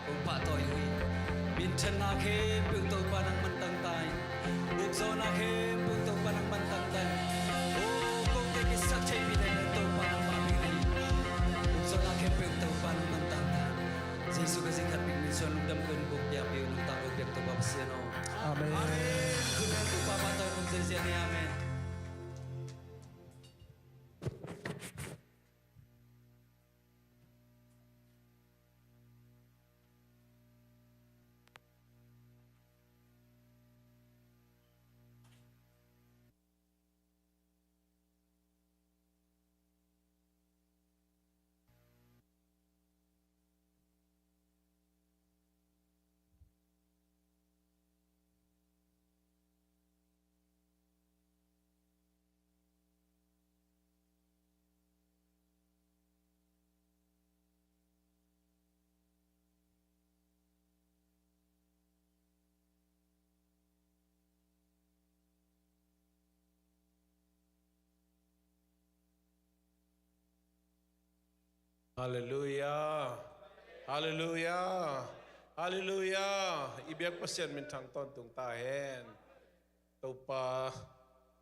[SPEAKER 7] ong pa toy hui min chen na khe pu to panang man tang tai uk zo na khe pu to panang man tang tai o kong te ki sak chei bi le to panang ma bi le uk zo na khe pu to panang man tang tai Jesu ka sing hat min son dam kun buk ya pi nung ta buk to ba sia no
[SPEAKER 4] Amen.
[SPEAKER 7] amen ku to pa pa to kong sia ni amen
[SPEAKER 5] Hallelujah. Hallelujah. Hallelujah. Ibig pasyan min thang ton tung ta hen. Tau pa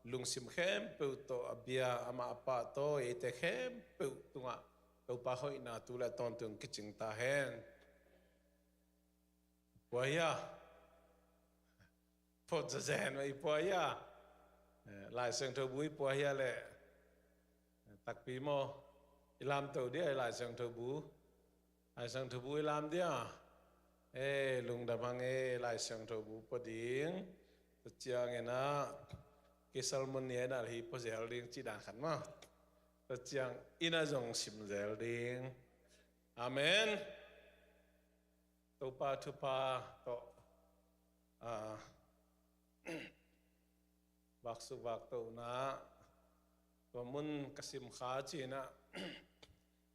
[SPEAKER 5] lung sim khem pu to abia ama apa to ite khem pu tunga. Tau pa hoi na tu la ton tung kiching ta hen. Waya. Phot za zen mai poya. Lai seng thơ bui poya le. Tak pi mo. Ilam tàu đi lại sang thờ bú, lại sang thờ bú ilam đi à, lùng đam hang lại sang thờ bú bớt điếng, tất chiang nghe na, cái salmon này là hi bớt dẻo điếng chỉ đàn khăn mà, tất chiang ina dòng sim dẻo điếng, amen, tàu pa thu pa to, bạc su bạc tàu na, và mun kasim khá chi na.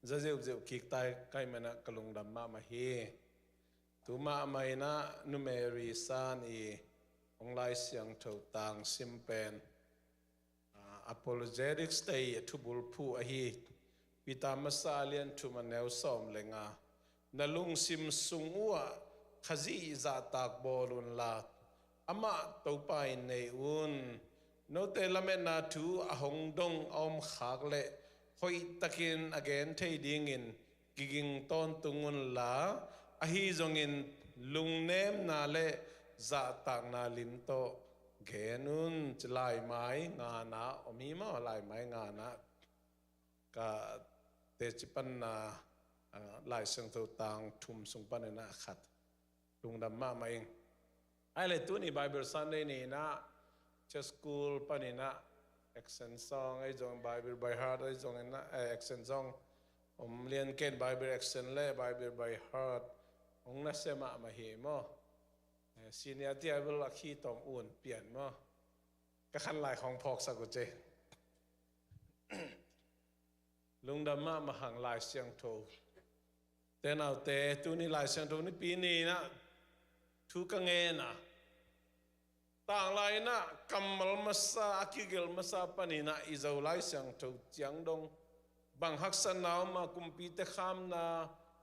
[SPEAKER 5] Giờ dịu kik tai cái mà na kalung đam ma hi tu ma mai na numeri san i ong lai siang thâu tang simpen apologetics day thubul phu a hi vitamasa lian thu maneu som lenga nalung sim sungua khazi za tak bolun la ama topai nei un no te lamet na thu a hong dong om khak le hoi takin again thei ding in giging ton tungun la ahi zong in lungnem na le za tak na lim to genun chlai mai nga na omi ma lai mai nga na ka te chipan na lai sang tho tang thum sung pan na khat lung dam ma mai ai le tu ni Bible Sunday ni na church school panina accent song ai jong Bible by heart ai jong na accent song lian ken Bible accent le Bible by heart ong na sema ma hi mo senior ti ai bul khi tong un pian mo ka khan lai khong phok sa ko che lung dam ma hang lai siang tho te nau te tu ni lai siang tho ni pi ni na thu ka nge na tang lai na kamal masa akigel masa panina izau lai siang tho chiang dong bang hak san naw ma kumpi te kham na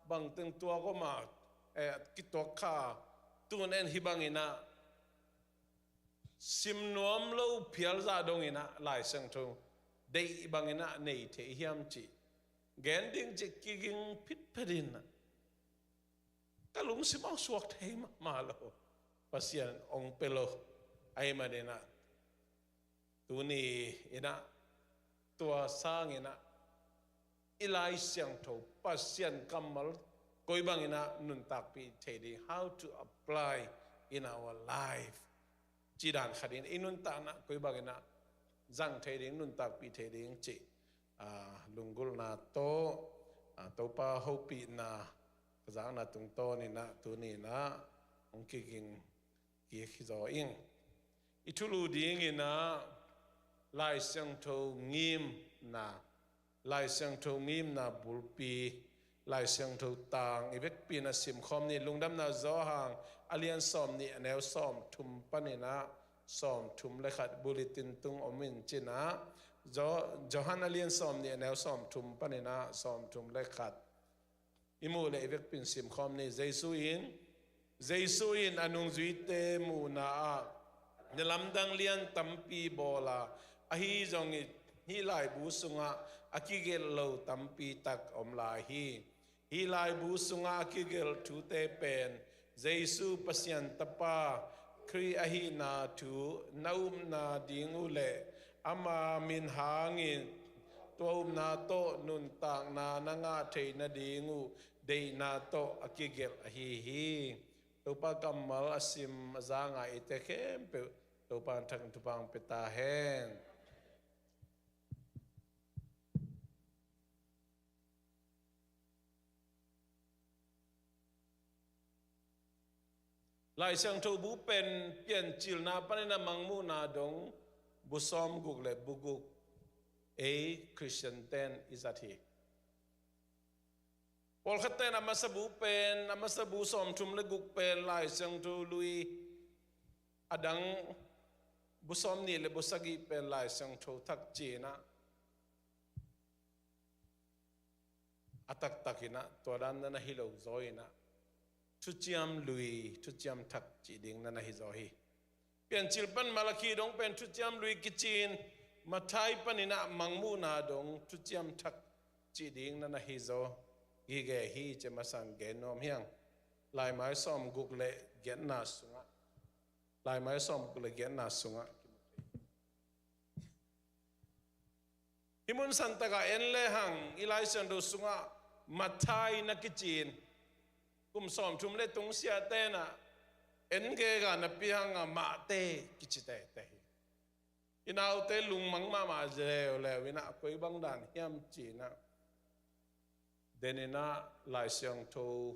[SPEAKER 5] bang teng tua ko ma kitok kha tun en hibangina sim nuam lo phial za dong ina lai siang tho dei bangina nei the hiam chi gen ding chi kiging pit padin kalung simau suak thei ma lo pasian ong pelo ai madena tuni ina tua sang ina ilai siang tho pasian kamal koi bang ina nun tak pi thedi how to apply in our life chidan khadin inun ta na koi bang ina zang theding nun tak pi theding chi lungul na to pa hopi na zang na tung to ni na tu ni na ong kiging ki khizo ing itulu ding ina lai siang tho ngim na lai siang tho ngim na bulpi lai siang tho tang ibek pi na sim khom ni lungdam na zo hang alian som ni aneu som thum panina som thum le khat bulletin tung omin china zo johan alian som ni aneu som thum panina som thum le khat imu le vek pin sim khom ne Jesu in anung zuite mu na a nilam dang lian tampi bola ahi jong hi lai bu sunga akigel lo tampi tak om lai hi lai bu sunga akigel thu te pen Jesu pasyan tapa kri ahi na thu naum na dingu le ama min hangin tuom na to nun tak na nanga thei na dingu dei na to akigel hi tupa kamal asim zanga ite kem pe tupa thang tupang peta hen lai sang thu bu pen pian chil na panina mangmu na dong busom gugle buguk a Christian ten izati Pol khaten amasabu pen amasabu som thum le guk pen lai sang thu lui adang busom ni le busagi pen lai sang thu thak china atak takina todan na hilo zoina thu chiam lui thu chiam thak chi ding na hi zo hi pen chilpan malaki dong pen thu chiam lui kichin mathai panina mangmu na dong thu chiam thak chi ding na hi zo ge hi che masan ge nom hiang lai mai som guk le gen na sunga lai mai som guk le gen na sunga himun santa ga en le hang ilai san do sunga mathai na kichin kum som thum le tung sia te na en ge ga na piang ma te kichite te inau te lung mang ma je le wina koi bang dan hiam chi na denena lai siang tho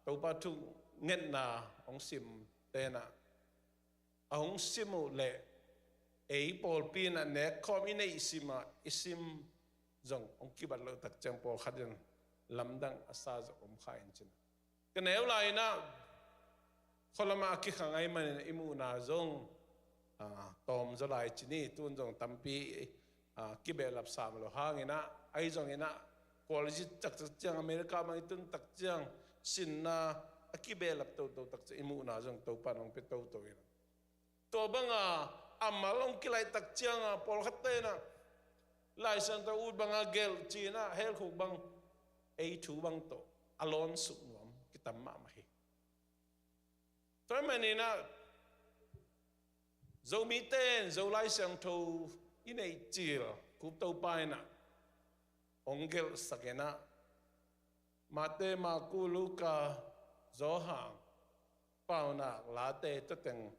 [SPEAKER 5] to pa thu nget na ong sim te na ong simu le ei pol pin na ne khom in ei sima isim jong ong ki bat lo tak chang pol khaden lamdang asa zo om khain chin kaneu lai na kholama ki khangai man imu na zong tom zo lai chini tun jong tampi ki be lap sam lo hangina ai jong ina college tak chang America mai tun tak chang sin na akibe lap to tak imu na jong to panong pe to ina to banga amalong kilai tak chang pol khatte na lai san ta ud banga gel china hel khu bang ei thu bang to alon su nom kitam ma hi to manina zo mi ten zo lai sang tho inei chil kup to pai na ongel sakena mate makuluka zohang pauna late teteng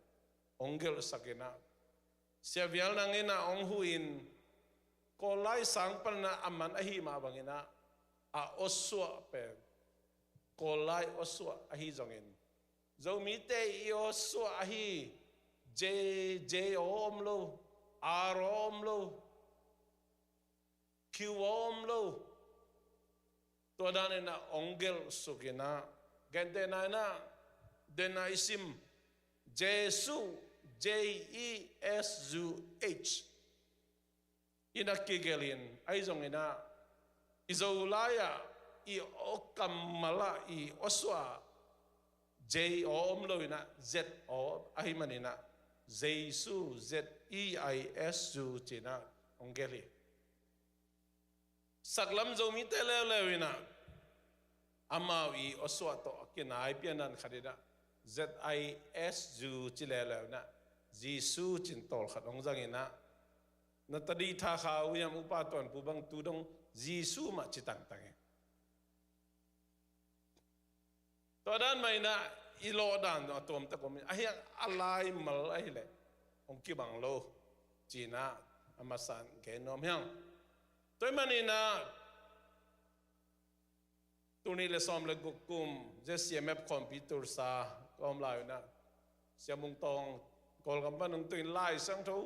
[SPEAKER 5] ongel sakena siavial nangina onghuin kolai sangpan na aman ahi ma bangina a oswa pe kolai oswa ahi zongin zomite I oswa ahi j omlo r omlo q omlo to dane na ongel sukina gente na dena isim jesu jesuh ina kigelin aizong ina izolaya I okamala I oswa j omlo ina z o ahimanina jesu zeisu china ongeli saklam zomi telewina amawi oswa to kinai pianan khadida zisu chilelewna jisu chintol khatong jangina natadi tha khaw yam upaton pubang tudong jisu ma chitang tange todan maina ilo dan atom takom ahyang alai mal aile ong kibang lo china amasan genom hyang toy manina tuni le som le gukum je cmf computer sa kom lai na siamung tong kol kam panung tuin lai sang tho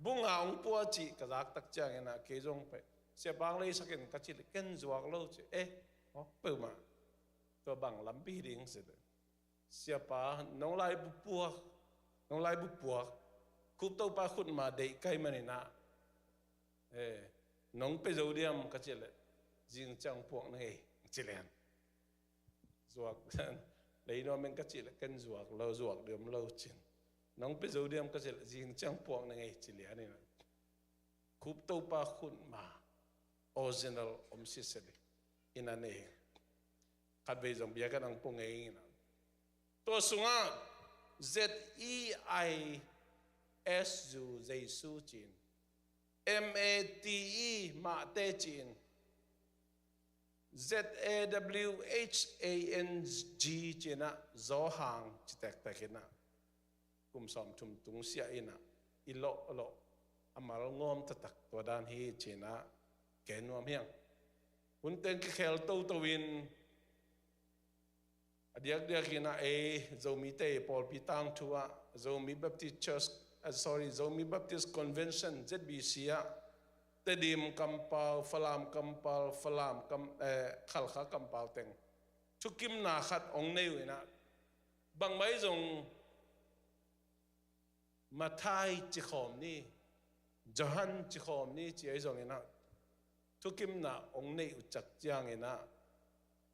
[SPEAKER 5] bunga ong pua chi kazak tak chang na ke jong pe sia bang le sakin ka chi ken zuak lo chi pe ma to bang lam pi ding se sia pa nong lai bu puak kup to pa khut ma dei kai manina nong pe zo diam ka chele jing chang puak nei chỉ liền ruột lấy nó mình cái chỉ là cân ruột điểm lâu chín nóng bây giờ điểm cái chỉ là gì chẳng buông này chỉ liền này cúp tàu pa khun mà original si seli ina này cắt về dòng bia cái năng buông ấy nè tôi sunga ZEIS du Giêsu chín MATE mate chín ZAWHANG chín á gió hàng chỉ tẹt tẹt na kum som thum tung sia ina ilo amal ngom tatak to dan hi chín á kén nuam hiang hun ten cái khel to win adiak dia kina zomi te Paul Pitang thua zomi Baptist Church zomi Baptist Convention ZBC a tedim kampal falam khalkha kampal teng chukim na khat ong nei wina bang mai zong Mathai chi khom ni Johan chi khom ni chi ai zong ina chukim na ong nei uchak chiang ina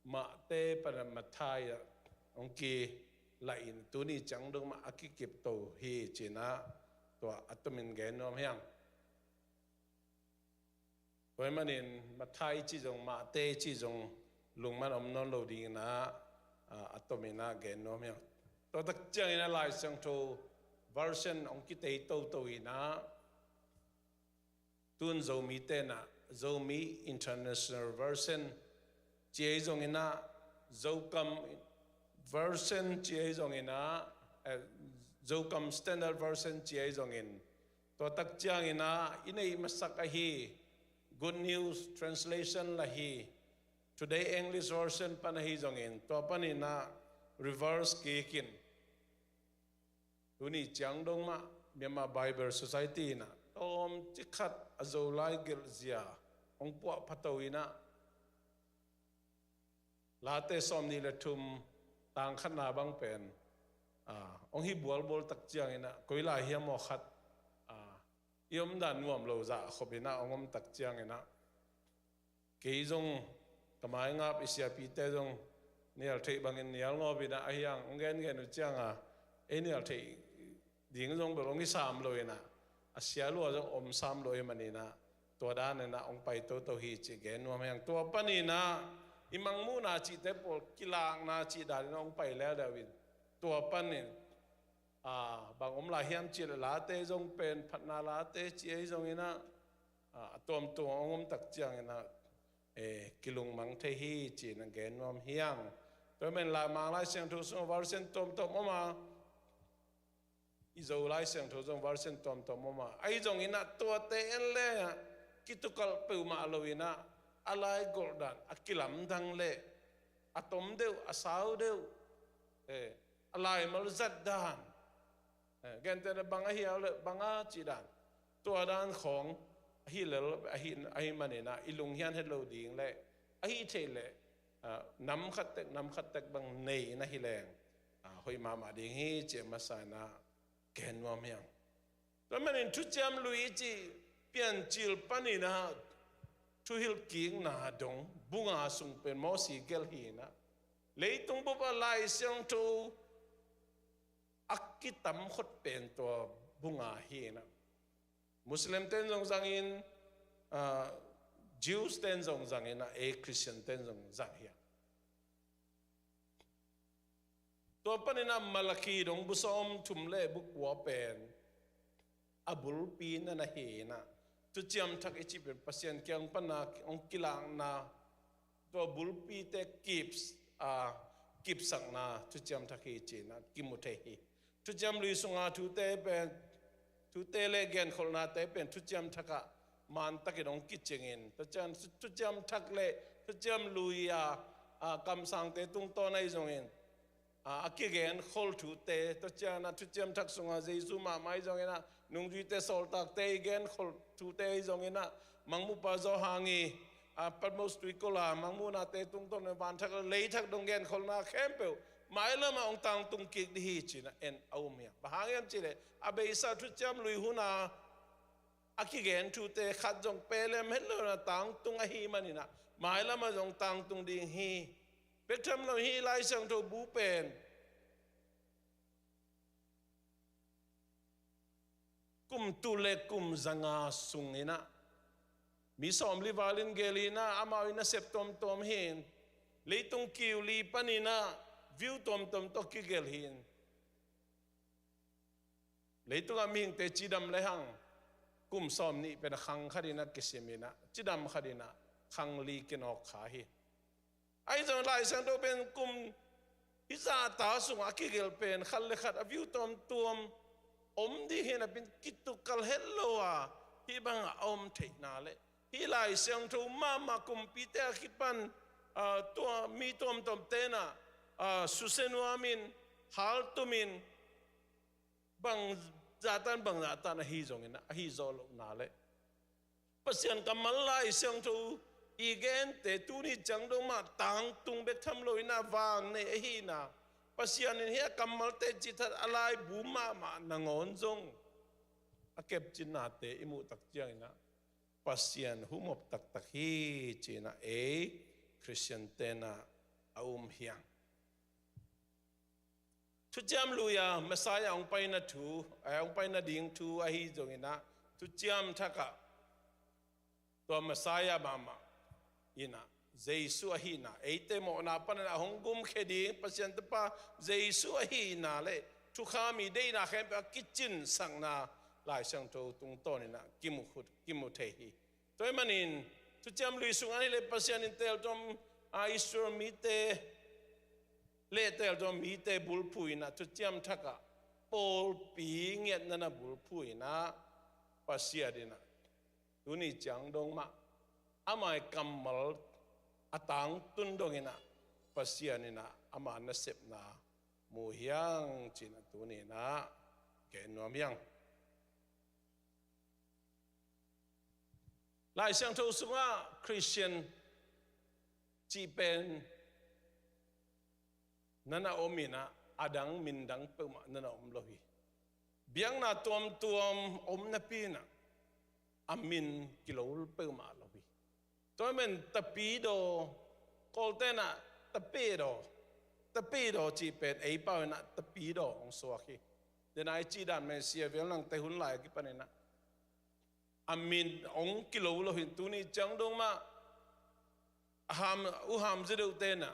[SPEAKER 5] ma te para Mathai ong ki lại in tu ni chẳng được mà aki kịp tổ hi chỉ na to atomin gen nom hiang với mà nên Mathai chỉ dùng ma te chỉ dùng lùng mà ông non lâu đi na atomina gen nom hiang to tak chang ina lai sang to version ong ki te to ina tun zomi te na zomi international version chỉ dùng ina zokam version chỉ dùng ina zokam standard version chỉ dùng in to tak chang ina inei masak ahi good news translation lahi today English version panahi dùng in to panina reverse kikin tuni chang dong ma Myanmar Bible Society na tom chikhat azolai gilzia ong po patawina late som ni la thum tang khana bang pen ong hi bol tak chiang ina koila hiam mo khat yom dan nuam lo za khobina ongom tak chiang ina ke jong kamai ngap isia pi te jong nial thei bangin nial ngo bina ahyang ongen chiang nial thei ding jong bolong hi sam lo ina asia lo jong om sam lo manina to dan na ong pai to hi chi gen nuam yang to panina imang mu na chi te pol kilang na chi da nong pai le dawin tua pan ni bang om la hiam chi la te jong pen phatna la te chi ai jong ina tom tu ongom tak chiang ina kilung mang the hi chi nang gen nom hiang to men la mang lai siang thu so war sen tom ma izo lai siang thu jong war sen tom ma ai jong ina tua te en le kitukal pe ma lo ina alai goldan akilam dang le atom deu asau deu alai mal zat dan gen te banga hiaw le banga chi dan tua dan khong hi le hi manina ilung hian hello ding le hi the le nam khat tek bang nei na hi leng hoi ma ding hi che masana ken wam yang to manin thu cham lui chi pian chil panina thu hil king na dong bunga sung pen mo si gel hi na leitung bo ba lai siang thu akitam khot pen to bunga hi na Muslim ten jong zangin Jews ten jong zangin na Christian ten jong zang hi to panina Malaki dong busom thumle bukwa pen abul pi na hi na tu chiam thak ichi pen pasien kyang pana ong kilang na to bulpi te kips sang na tu chiam thak ichi na kimuthe hi tu chiam lui sunga tu te le gen kholna te pen tu chiam thaka man takidong kichengin tu chiam thak le tu chiam lui kam sang te tung to nai zongin akigen khol tu te tu chiam thak sunga Jesu ma mai zongena nung ju te sol tak te gen khol tu te zongena mangmu pa zo hangi patmos tuikola mangmu na te tung ton ban thak le thak dong gen khol na khempel mai la ma ong tang tung ki hi china en aumia bahangem chile abe isa tu cham lui huna akigen tu te khat jong pelem hello na tang tung a hi manina หมายละมาจงตังตุงดิงฮีเป็กทำเราฮีไล่เสียงโทบูเป็นกุมตุเลกุมจังอาสุงอินะมีสอมลิวาลินเกลีนะอามาวินะเซปตอมตอมเห็นเลยตุงกิวลีปานินะวิวตอมตอมตอกิเกลเห็นเลยตุงอามิงเตจิดัมเลยหังกุมสอมนี่เป็นขังคดีนะกิเสมินะจิดัมคดีนะขังลีกินออกขาฮีไอ้จังไรเสียงโทเป็นกุมอิจาตาสุงอากิเกลเป็นขันเลขัดวิวตอมตอมdi hen a bin kitukal hello a hi bang thei na le hi lai siang thu ma kumpite akipan to mi tom te na susenu amin hal tumin bang zatan hi zong ina hi zolo na le pasian kamal lai siang thu igen te tu ni chang dong ma tang tung bek tham loi na wang ne hi na pasian in hiya kamal te chithat alai buma ma nangon zong akep chinate imu tak chiang na pasian humop tak hi china Christian te na hiang tu jam luya Messiah ong pai na thu ong pai na ding thu a hi zong ina tu jam thaka to Messiah mama ina Jesu ahina eite mo na pan na hongum khedi pasien pa Jesu ahina le tu khami de na khem pa kitchen sang na lai sang to tung to ni na kimu khut kimu the hi toy manin tu cham lui sung ani le pasien in tel tom a isur mi te le tel tom mi te bul pui na tu cham thaka pol pi nget na na bul pui na pasia dina tu ni chang dong ma amai kamal atang tundongina pasianina ama nasep na muhyang china tunina ke nomyang lai siang tho sunga Christian chi pen nana omina adang mindang pema nana omlohi biang na tuam om na pina amin kilol pema lohi toy men tapido koltena tapido chi pen ei pa na tapido ong soaki den ai chi dan men sia vel nang te hun lai ki panena amin ong kilo lo hin tu ni chang dong ma ham zidu te na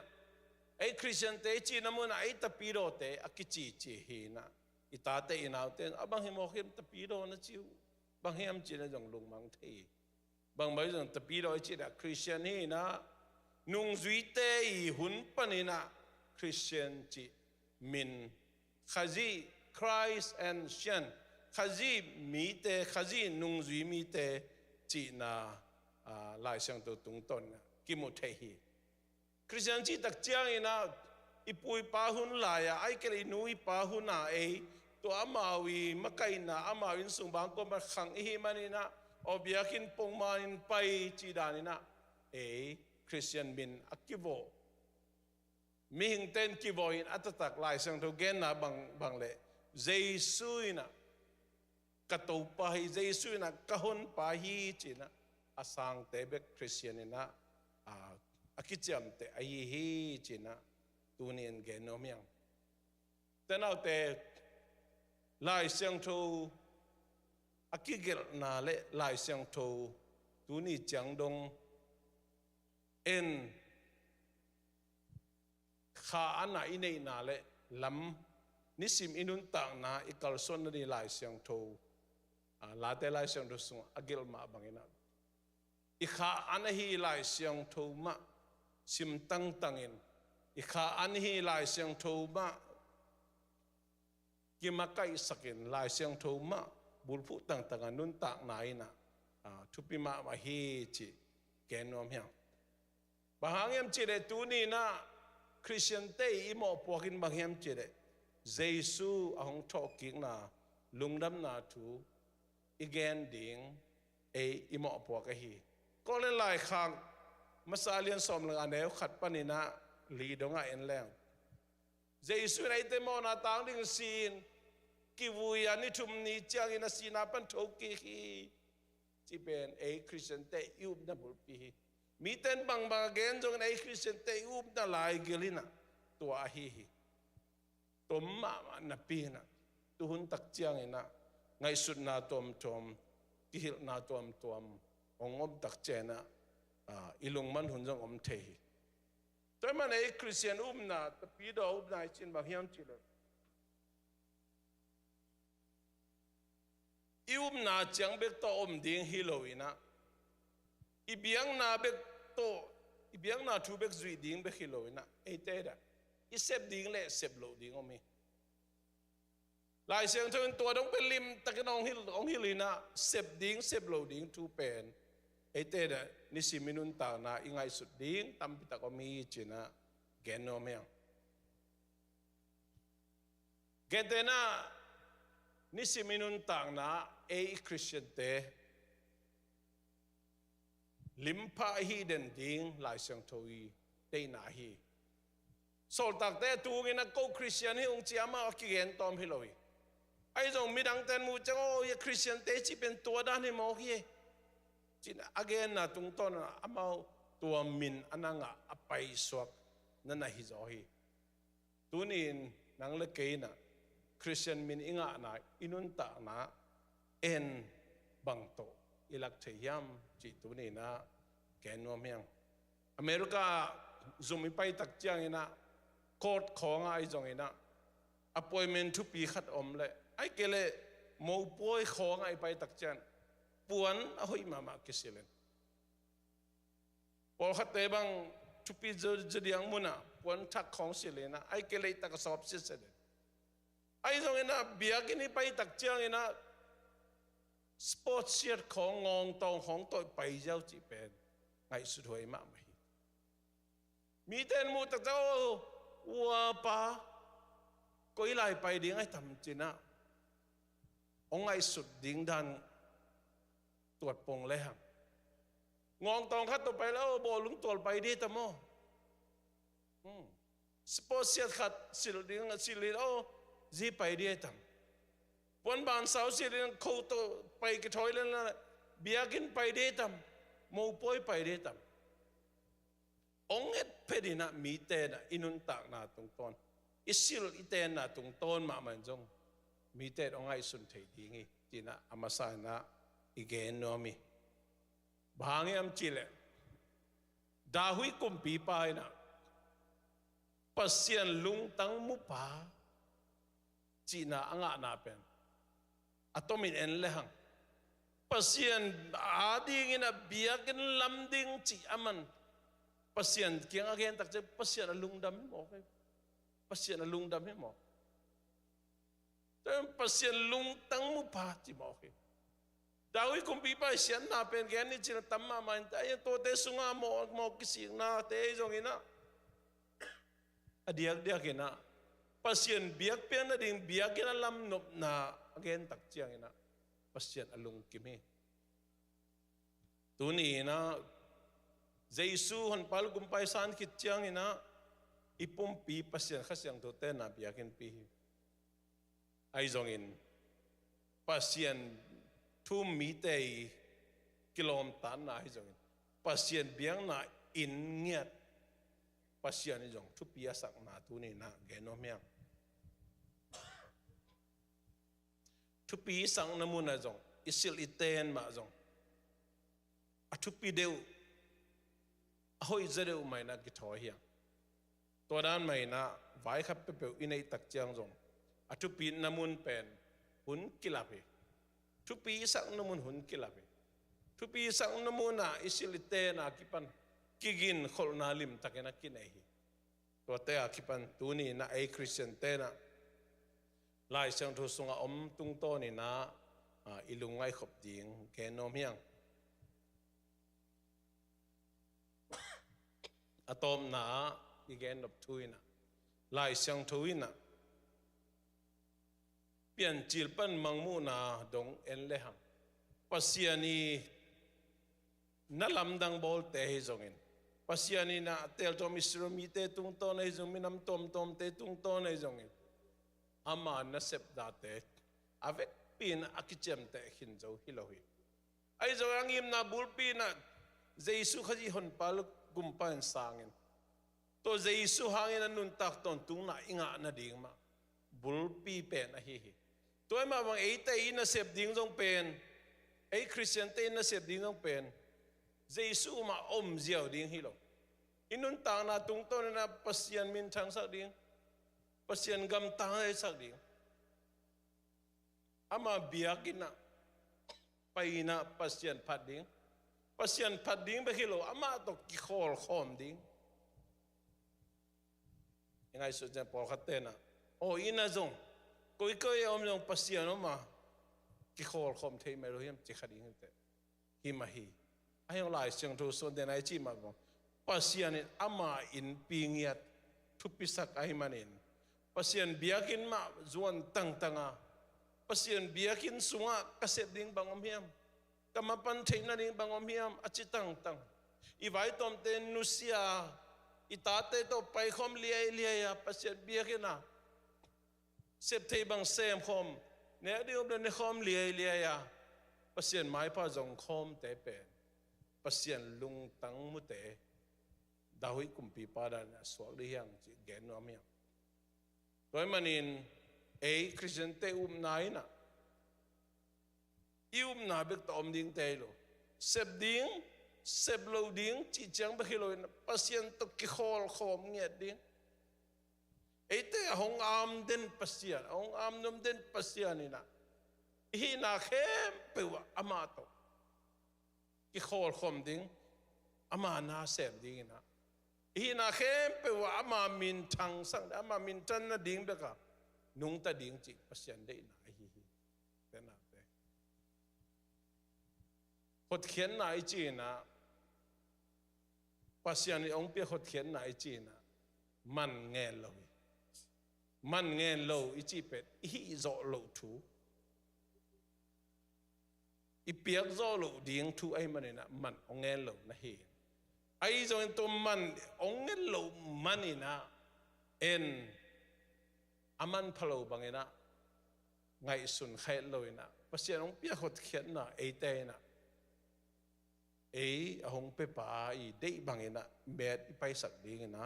[SPEAKER 5] ei Christian te chi na mo na ei tapido te akichi chi hi na ita te inaw te abang himokim tapido na chiu bang hiam chi na jong lung mang thei bang mai jong tapido chi da Christian hi na nung zui te I hun panina Christian chi min khazi Christ and Shan khazi mi te khazi nung zui mi te chi na lai sang to tung ton ki mo the hi Christian chi tak chiang ina ipui pa hun la ya ai ke nui pa hun na to amawi makai na amawin sung bang ko ma khang hi manina obiakin pongmanin pai chi danina Christian min akivo mi hingten kivo in atatak lai sang to gen na bang le Jesuina katopa hi Jesuina kahon pa hi china asang tebek Christian ina akicham te ai hi china tunin genomiang tenau te lai sang to akigel na le lai sang to tuni chang dong en kha ana inei na le lam nisim inun ta na ikal son ni lai sang to la te lai sang to sung agil ma bangina ikha ana hi lai sang to ma sim tang tangin ikha an hi lai sang to ma kimakai sakin lai sang to ma bulpu tang tang nun ta na ina thupi ma hi chi kenom hyang bahangem chire tu ni na Christian te imo pokin bahangem chire Jesu ahong talking na lungdam na tu again ding imo poka hi kole lai khang masalian som lang anew khat panina li donga en leng Jesu nei te mo na tang ding sin kivuya ni thum ni chang ina sina pan thoki hi chi ben Christian te yub na bul pi mi ten bang gen jong nei Christian te up na lai gelina tua hi tom ma na pina tu hun tak chiang ina ngai sut na tom ki hil na tom ongom tak chena ilung man hun jong om the hi toy man ei Christian na pi do na chin ba hiam chile na chang bek to ding hiloina ibiang na bek to ibiang na thu bek zui ding bek hiloina ei te da i sep ding le sep lo ding omi lai siang thon to dong pen lim takin ong hilina sep ding sep lo ding thu pen ei te da ni siminun ta na ingai sut ding tam pita ko mi china geno meang getena ni siminun tang na ei Christian te limpa hi den ding lai siang thoi te na hi sol tak te tu ngin na ko Christian hi ong chiama ki gen tom hi loi ai jong midang ten mu chang o ye Christian te chi pen to da ni mo hi chin again na tung ton amao tua min ananga apai swak na na hi zo hi tunin nang le ke na Christian min inga na inun ta na en bang to ilak theyam chi tu ni na kenwa myang America zumi pai tak chiang ina court khong ai jong ina appointment thu pi khat om le ai kele mo poi khong ai pai tak chan puan a hoi mama kisilen pol khat te bang thu pi jodiang muna puan thak khong silena ai kele tak sop se ai jong ina biakini pai tak chiang ina sports shirt khong ngong tong hong toi pai jau chi pen ngai su thoi ma mai mi ten mu tak jau wa pa koi lai pai ding ai tam china ong ai sut ding dan tuat pong le hang ngong tong khat to pai lo bo lung tol pai di tamo sports shirt khat sil ding sil o zi pai di tam pon ban sao silin khâu to pai ki thoi lên là biakin pai de tam mo poi pai de tam ong et pedina mi te na inun tak na tung ton isil iten na tung ton ma man jong mi te ong ai sun thei dingi tina amasa na igen no mi bhangi am chile da hui kum pi pai na pasian lung tang mu pa china anga na pen atomin en lehang pasien ading ina biakin lamding chi aman pasien kiang again tak pasien alungdam mo okay pasien alungdam mo tem pasien lung tang mu pa chi mo okay dawi kum pi pa sian na pen gen ni chin tamma man ta to te sunga mo kising na te jong ina adiak ina pasien biak pen na ding biakin lam nop na again tak chiang ina pasien alung kimi tuni na Jesu han pal gumpay san kit chiang ina ipum pi pasien khasyang to te na biakin pi ai zongin pasien thum mi te kilom tan na ai zongin pasien biang na in ngiat pasien ni jong thu pia sak na tuni na genom yang thupi sang namuna jong isil iten ma jong a thupi deu hoi zare u mai na ki tho hiang to dan mai na vai khap pe pe inei tak chiang jong a thupi namun pen hun kilape thupi sang namun hun kilape thupi sang namuna isil iten a kipan kigin khol na lim takena kinai hi to te a kipan tuni na ai Christian te na lai sang thu sunga om tung to ni na ilungai khop ding kenom hiang atom na igen of tuina lai sang thuina pian chil pan mangmu na dong en le hang pasiani nalam dang bol te hi zongin pasiani na tel tom isro mi te tung to nei zong minam tom te tung to nei zongin ama na sep date ave pin akichem te hin zo hilohi ai zo angim na bulpi na Jesu khaji hon pal gumpan sangin to Jesu hangin nun tak ton tung na inga na ding ma bulpi pen a hi toy ma bang ei te in na sep ding jong pen ei Christian te in na sep ding jong pen Jesu ma om ziaw ding hi lo inun tang na tung ton na pasian min thang sak ding pasian gam tang ai sak ding ama biakin na paina pasian phat ding pasian phat ding ba hilo ama to ki khol khom ding ngai so jan por khatena o ina zong koi koi om jong pasian ma ki khol khom thei me ro hiam chi khading te hi ma hi ayong lai siang thu son den ai chi ma go pasian ama in pingiat thupisak ai manin pasian biakin ma zuan tang tanga pasian biakin sunga kasep ding bangom hiam kamapan theina ding bangom hiam achi tang tang iwai tom ten nusia itate to pai khom liai liai ya pasian biakina sep thei bang sem khom ne diom ne khom liai liai ya pasian mai pa jong khom te pen pasian lung tang mu te dahui kumpi pada na swak di yang chi gen no miang toy manin ei Christian te nai na na bek tom ding te lo sep ding sep lo ding chi chang ba khilo pasien to ki khol khom nge ding ei te hong am den pasien hong am nom den pasien ina hi na khem pe wa ama to ki khol khom ding ama na sep ding ina hi na khem pe wa ama min thang sang ama min tan na ding beka nung ta ding chi pasien de na hi te na te hot khen na ai chi na pasien ni ong pe hot khen na ai chi na man nge lo i chi pet hi zo lo thu i piak zo lo ding thu ai manina man ong nge lo na hi ai zo to man ong nge lo manina en aman phalo bangena ngai sun khai loina pasien ong pia hot khen na ei te na ei ahong pe pa i dei bangena met i pai sak ding na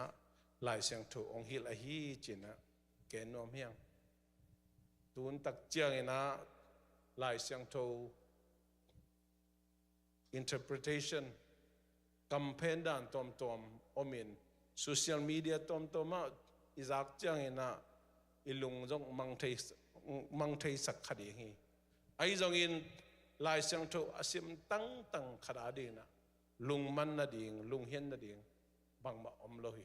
[SPEAKER 5] lai siang thu ong hil a hi china ken nom hiang tun tak chiang ina lai siang thu interpretation campaign dan tom tom omin social media tom tom ma izak chiang ina ilung jong mang thei sak khadi hi ai jong in lai siang thu asim tang tang khada ding na lung man na ding lung hian na ding bang ma om lo hi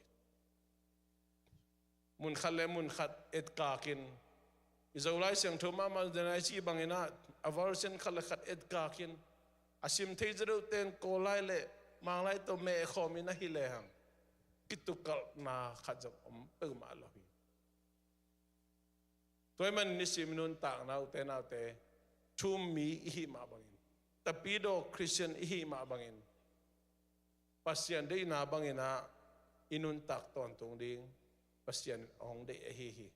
[SPEAKER 5] mun khale mun khat et ka kin izo lai siang thu ma ma denai chi bangina aversion khale khat et ka kin asim thei zero ten ko lai le mang lai to me khomi na hi le hang kitukal na khat jong om pe ma lo hi toy man ni sim nun tak nau te thum mi hi ma bangin tapido Christian hi ma bangin pasien de na bangina inun tak ton tung ding pasien ong de hi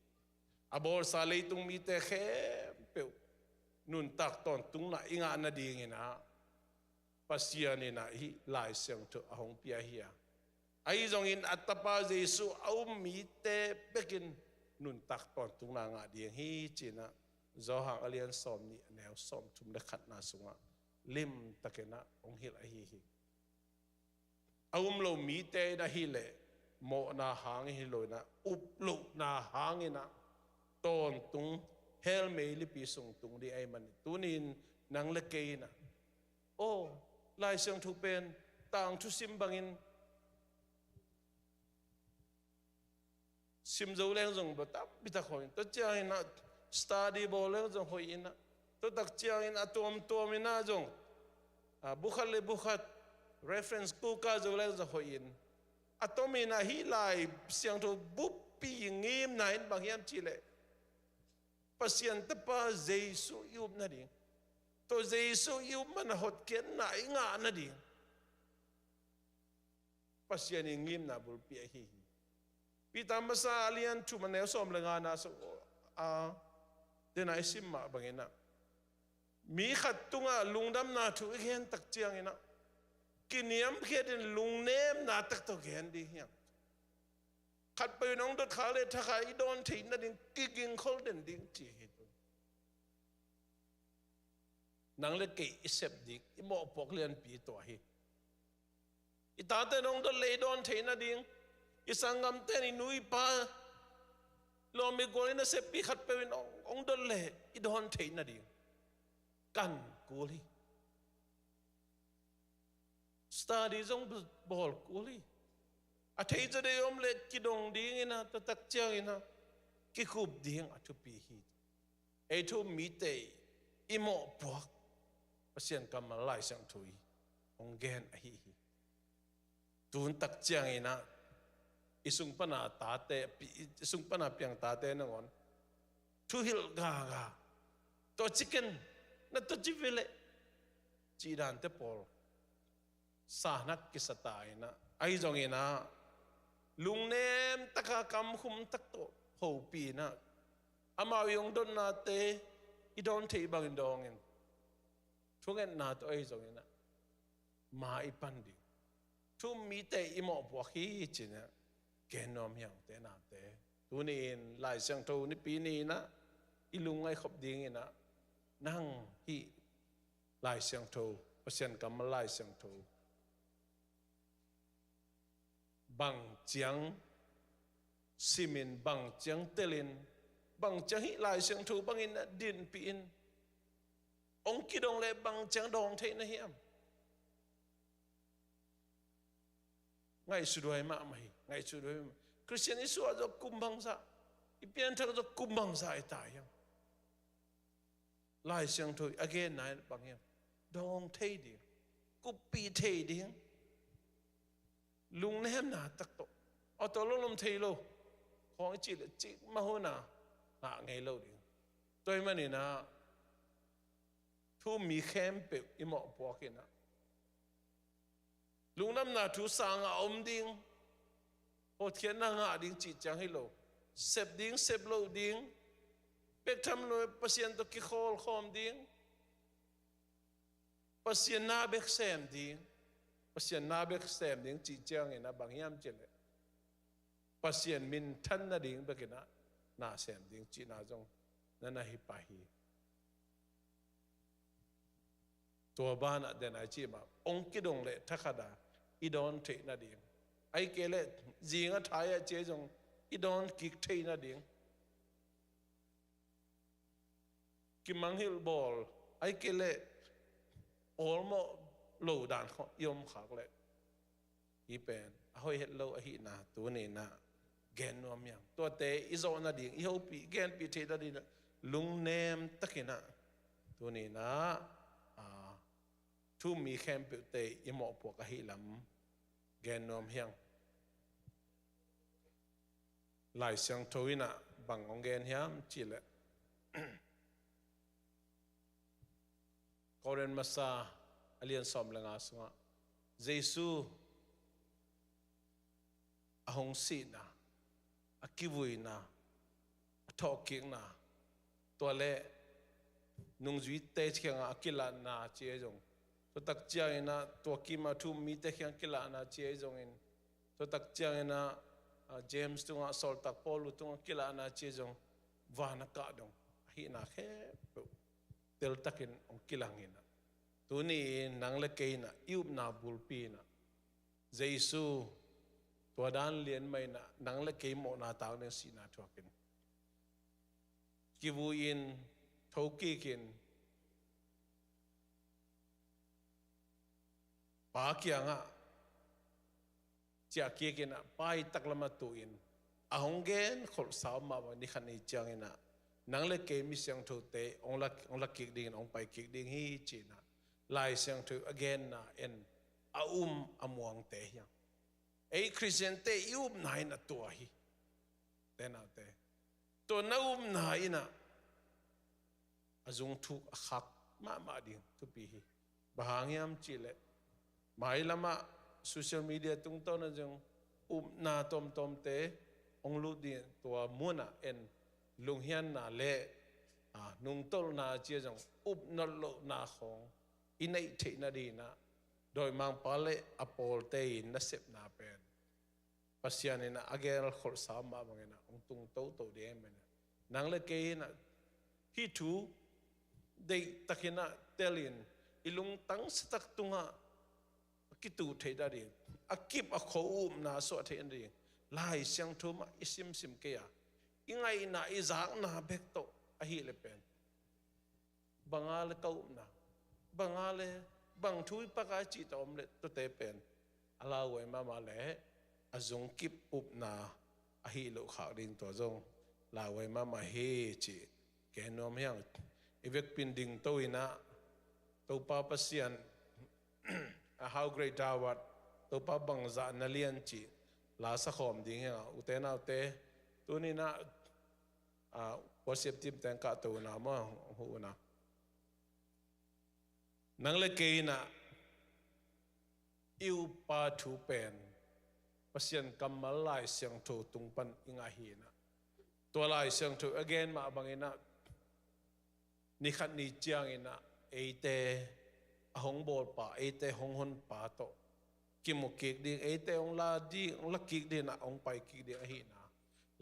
[SPEAKER 5] abor salei tung mi te khe pe nun tak ton tung na inga na ding ina pasien ina hi lai siang thu ahong pia hi ai jong in atapa Jesu au mi te bekin nun tak ton tung na nga ding hi china zo hang alian som ni neo som thum le khat na sunga lim takena ong hil a hi lo mi te da hi le mo na hang hi lo na up lo na hang ina ton tung hel me li pi sung tung di ai man tunin nang le ke na o lai siang thu pen tang thu sim bangin sim zo leng jong ba ta bita khoin to cha ina study bol leng jong hoi ina to tak chiang in atom tom ina jong bukhat le bukhat reference ku ka zo leng jong hoi in atom ina hi lai siang thu bup pi ngim na in bang yam chile pasien ta pa Jesu yub na ding to Jesu yub man hot ken na inga na ding pasien ngim na bul pi hi pitamasa alian thu man som lenga na so denai sim ma bangena mi khat tunga lungdam na thu hen tak chiang ina กินเนียมเพียดินลุงเนมนาตักตัวแกนดีเฮียขัดไปน้องตัดขาเลยถ้าใครโดนถิ่นนั่นดิกิงเขาเด่นดิ้งจีเหตุนังเล็กกี่อิเซบดิ้งอิโมปกเลียนปีตัวเฮอิตาเตน้องตัวเลยโดนถิ่นนั่นดิ้งอิสังกำเตนินุยป้าลองมีกวนน่ะเสพปีขัดไปน้องตัวเลยอิโดนถิ่นนั่นดิ้งกันกูลีสตาร์ดิจงบอลกูลีอาทิตย์จะได้ยอมเล็ดกิดงดิ้งนะตัวตักเจ้านะกิคูบดิ้งอาทุปีฮีไอทุมีเตอิโมปวกเสียนกำมาไล่เสียงถุยองเกนฮีตูนตักเจ้านะอิสุงปนาตาเตอิสุงปนาเปียงตาเตนังอนทุฮิลกากาตัวชิคเก้นนั่นตัวจิวิเลจีดันเตปอลสานักกิสตายนะไอจงเองนะลุงเนมตะกากำคุมตักโตหูปีนะอามาวิองดนนาเตอีดอนเทบังดองเองทุกเงินนาตัวไอจงเองนะมาอีปันดิทุมมีเตอีหมอพวกฮีจีนะแกนอมยังเตนาเตตัวนี้หลายเสียงโทนี่ปีนี้นะอีลุงไอขบดิ้งนะนั่งฮีหลายเสียงโทเปอร์เซ็นต์กำมาหลายเสียงโทบางเจียงซีเมนบางเจียงเตลินบางเจียงฮิลายเสียงถูบางอินดินปีนองกิดองเลยบางเจียงดองเทนเฮียมไงสุดด้วยมาไหมไงสุดด้วยคริสเตียนอิสุอาจะกุมบังซะอีเปียนเธอจะกุมบังซะไอตายยังลายเสียงถูอเกนไหนบางเฮียมดองเทดีกุปปีเทดีลุงเนมนาตักโตเอาตัวลมเทโลของจิตจิตมาหัวนาไงโลดิตัวมันนี่นะทุมีเข้มเปอิหมอปวกินะลุงน้ำนาทุสางอมดิ้งโอเทียนนางาดิ้งจิตจังให้โลเสพดิ้งเสพโลดิ้งเป็กทำเลยปัสยันตกิโคลคอมดิ้งปัสยันนาเบกเซมดิ้งปัสยันนาเบกเซมดิ้งจิตจังเองนะบางยามเจเลปัสยันมินทันนาดิ้งเบกินะนาเซมดิ้งจินาจงนั่นนะฮิปาฮีตัวบ้านเดนไอจีมาองคิดงเลทักขดาอีดอนเทนาดิ้งไอเกเลจีงะทายเจจงอีดอนกิกเทนาดิ้งกิมังฮิลบอลไอเกเลโอลโมโลดานเขายมขักเลยอีเป็นเอาให้เห็นโลอหินาตัวนี้นะแกนนวมยังตัวเตอิโซนาดิ้งอีเขาปีแกนปีเทนาดิ้งลุงเนมตะกินะตัวนี้นะทุมีเข้มเปเตอิหมอปวกหิลำแกนนวมเฮียงหลายเสียงทวินะบังองแกนเฮียมจิเลกอเรนมาซาอเลียนสอมเลงาสงะเยซูอหงสีนะอกิวุยนะทอกิงนะตัวเล่นุงจุยเตเชียงอกิลานาเจจงตัวตักเจียงนะตัวกิมาทุมมีเตเชียงกิลานาเจจงอินตัวตักเจียงนะเจมส์ตุงสอลตักพอลุตุงกิลานาเจจงวานักกะดงหินาแค่เตลตักินองกิลังอินะตัวนี้นังเล็กนะยุบนาบุลปีนะเยซูตัวด้านเลียนไม่นะนังเล็กโมนาตาวเนสีนาทัวกินกิวูอินทอกีกินปากียงะจากกีกินอะไปตักละมาตัวอินอาหงเกนขลสาวมาวันนี้ขันนี้จังอินะนังเล็กมิเสียงทุเตองลักกิกดิ่งองไปกิกดิ่งฮีจีนะลายเสียงทุ again นะเอ็นอาอมวงเตยยังไอ้คริสเตียนเตยุบนายนะตัวฮีเตน่าเตตัวน่าวนายนะอาจงทุกขักมาดิ่งทุปีฮีบางยามจิเลหมายละมาโซเชียลมีเดียตุงต้นจงนาตอมเตองลุดีตัวมัวนะเอ็นลุงเฮียนนาเล่นุงต้นนาเจียจงนลโลนาของอินัยเทนาดีนะโด doi mang pale apol te na sep na pen pasian ina agel khol sama bangena ong tung to de men nang le ke na hi thu de takina telin ilung tang satak tunga kitu thei da ri akip a kho na so thei ri lai siang thuma isim sim ke ya ingai na izak na bek to a hi le pen bangal kau na bangale bang thui paka chi tom le to te pen ala we ma le azong kip up na a hi lo kha ding to zong la we ma he chi ke nom yang evek pin ding to ina to pa pasian a how great dawat to pa bang za na lian chi la sa khom ding ya u te na te tu ni na a worship team tang ka to na ma hu na nang le ke na iu pa thu pen pasian kamal lai siang tho tung pan inga hi na to lai siang tho again ma bangina ni khat ni chiang ina eite ahong bol pa eite hong hon pa to kimokik ding eite ong la di ong la kik din na ong pai kik ding hi na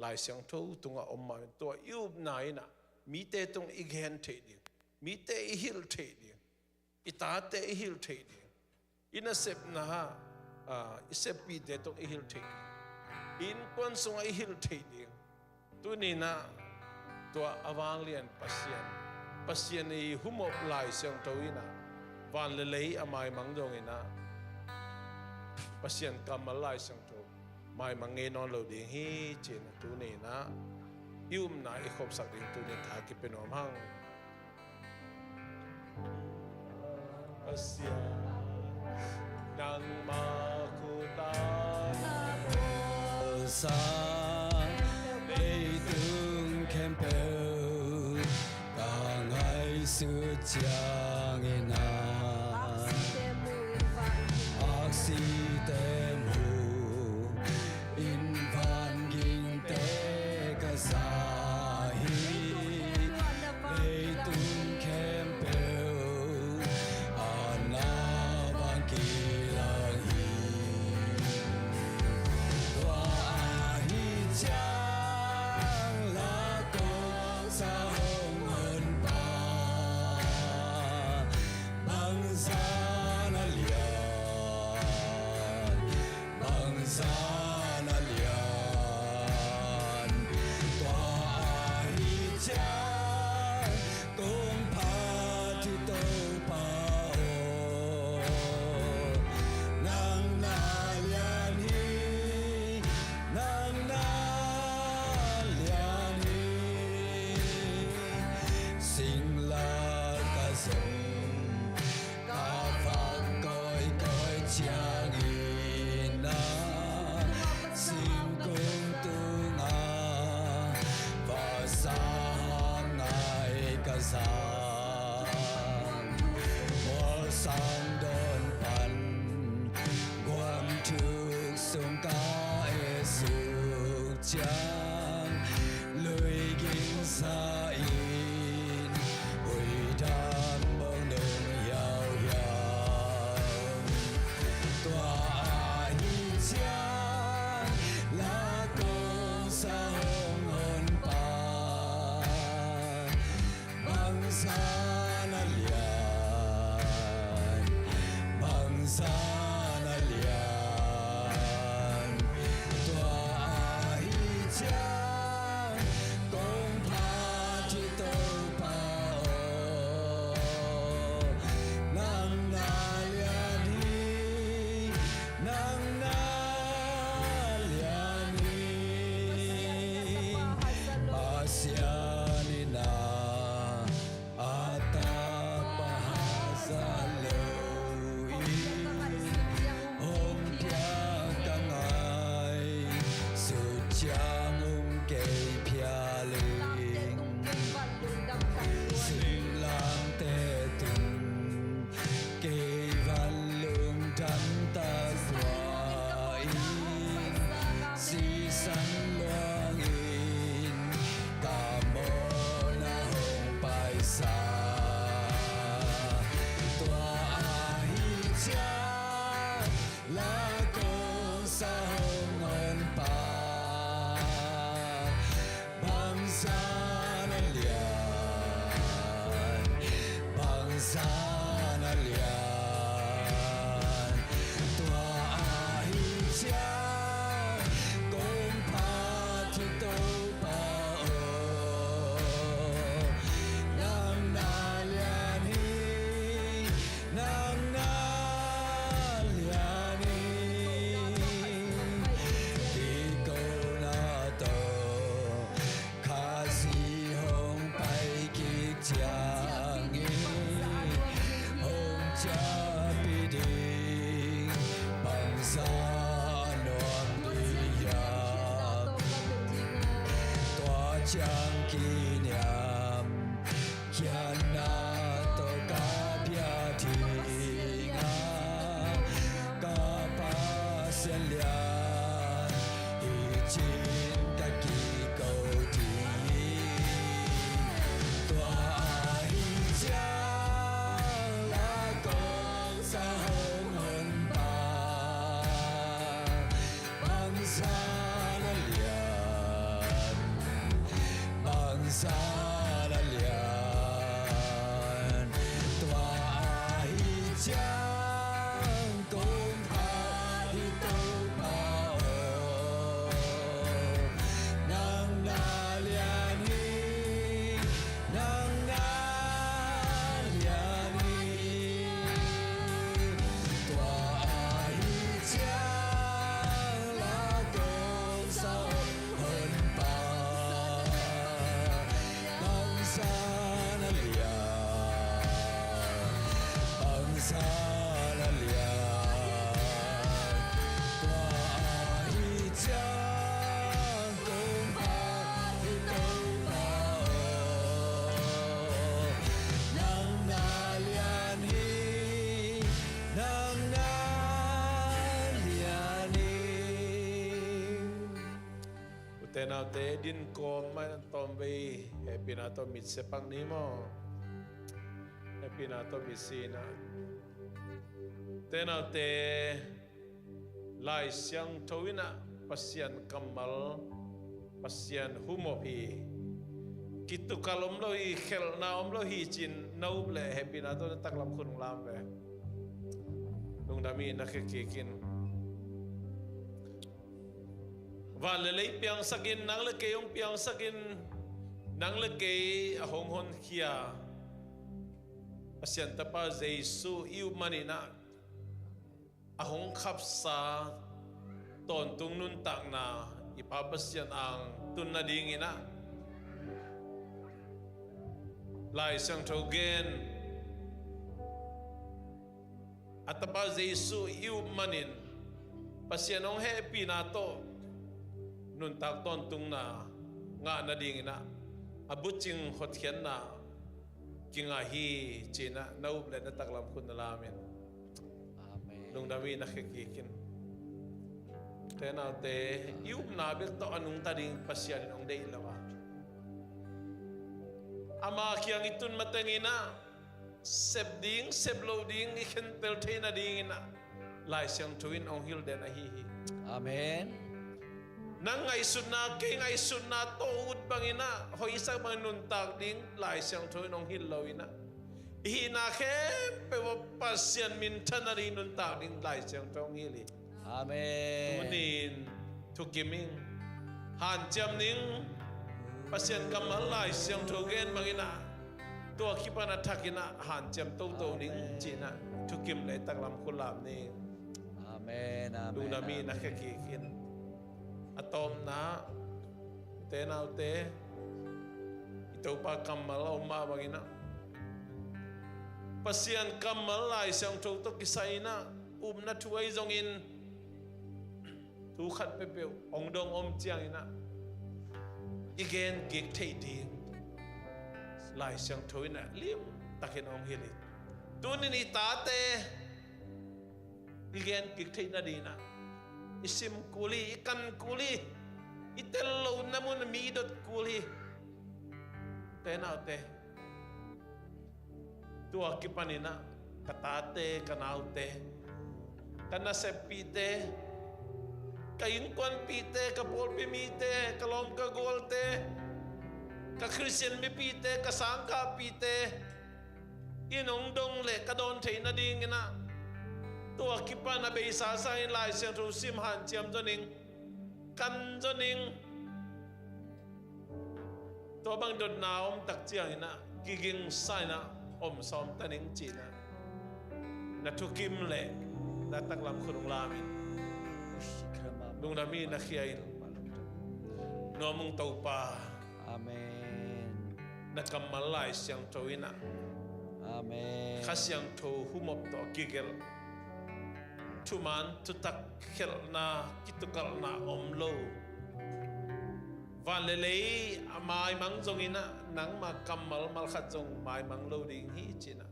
[SPEAKER 5] lai siang tho tunga omma to iu na ina mi te tung igen the ding mi te hil the ding itate hil the ding ina sep na isep pi de to hil the in kon sung ai hil the ding tu ni na to awang lian pasien ni humop lai siang to ina van le lei amai mang dong ina pasien kamal lai siang to mai mange non lo ding hi chin tu ni na yum na I khop sak ding tu ni tha ki penom hang pasien nang ma ku ta
[SPEAKER 7] sa bê tương khem bèo càng ai sự chang na ác si tem hu in van ging te ka sa hi bê tương khem bèo ana van ki la hi chang la con sa hồng hơn ba băng sa na lian tòa hi chang công pha thi tô pa o nang na lian hi nang na lian hi sinh la ca sông ca phật coi coi chang in na sinh cung tu nga và sang ngài ca sang hoa sang đón pan quam trước sông ca e suk chang lưỡi kinh sa in ôi đam bông đồng yao yao tòa hi chang la con sa hồng hơn pa băng sa na lian băng sa na lian tòa hi chang 将你红家必定帮萨暖的呀，大将纪念，看那都嘎别听啊，嘎巴善良，已经嘎记高听。
[SPEAKER 5] Tenau te din ko man tombe happy na to mit sepang nimo happy na to misina tenau te lai siang towina pasian kamal pasian humopi kitu kalom lo hi khel na om lo hi chin nau ble happy na to taklam khun lam ve lung dami na kekin và lấy piang sakin nang le ke yung piang sakin nang le ke hong hon khia asian tapa jesu iu manina ahong khap sa ton tung nun tak na ipapasian ang tun na dingina lai sang togen atapa jesu iu manin pasian ong happy na to nun tak ton tung na nga na ding na abuting hothian na kinga hi china nau ble na taklam kun lamin amen lung dami na kikikin tena te yu na bil to anung tading pasyan ong dei lawa ama kyang itun matengina sebding sebloading iken pelte na ding na lai siang tuin ong hil den hi amen nang ngay sunna kay ngay sunna to ud bangina ho isa bang nuntag ding lai siang thoi nong hilawina ihina kem pe pasyan mintan na rin nuntag ding lai siang tong hili amen tunin tukiming han jam ning pasyan kamal lai siang thogen bangina to kipa na thakina han jam to ning china tukim le taklam kulam ni amen amen dunami na kakikin atom na tenau te ito pa kamal umma bagina pasian kamal lai sang to kisaina na tuai zongin tu khat pe ong dong om chiang ina igen gig thei ding lai sang thoina lim takin ong hili tunin itate igen gig thei na dina isim kuli ikan kuli itello namun midot kuli tenaute tua kipanina katate kanaute kana sepite kain kon pite kapol pimite kalom ka golte ka Christian mi pite ka sangka pite inong dong le kadon theina dingina tua kipa na be sa sa in lai siang tu sim han chiam zoning kan zoning to bang dot na om tak chiang ina giging sai na om som taning china na tu kim le na tak lam khurung lamin lung nami na khiain no mung tau pa
[SPEAKER 7] amen
[SPEAKER 5] nakamalay siyang tawina
[SPEAKER 7] Amen.
[SPEAKER 5] kasyang to humop to gigel tuman tutak khel na kitukal na omlo van lelei amai mang zongina nang ma kamal mal khat zong mai mang lo ding hi china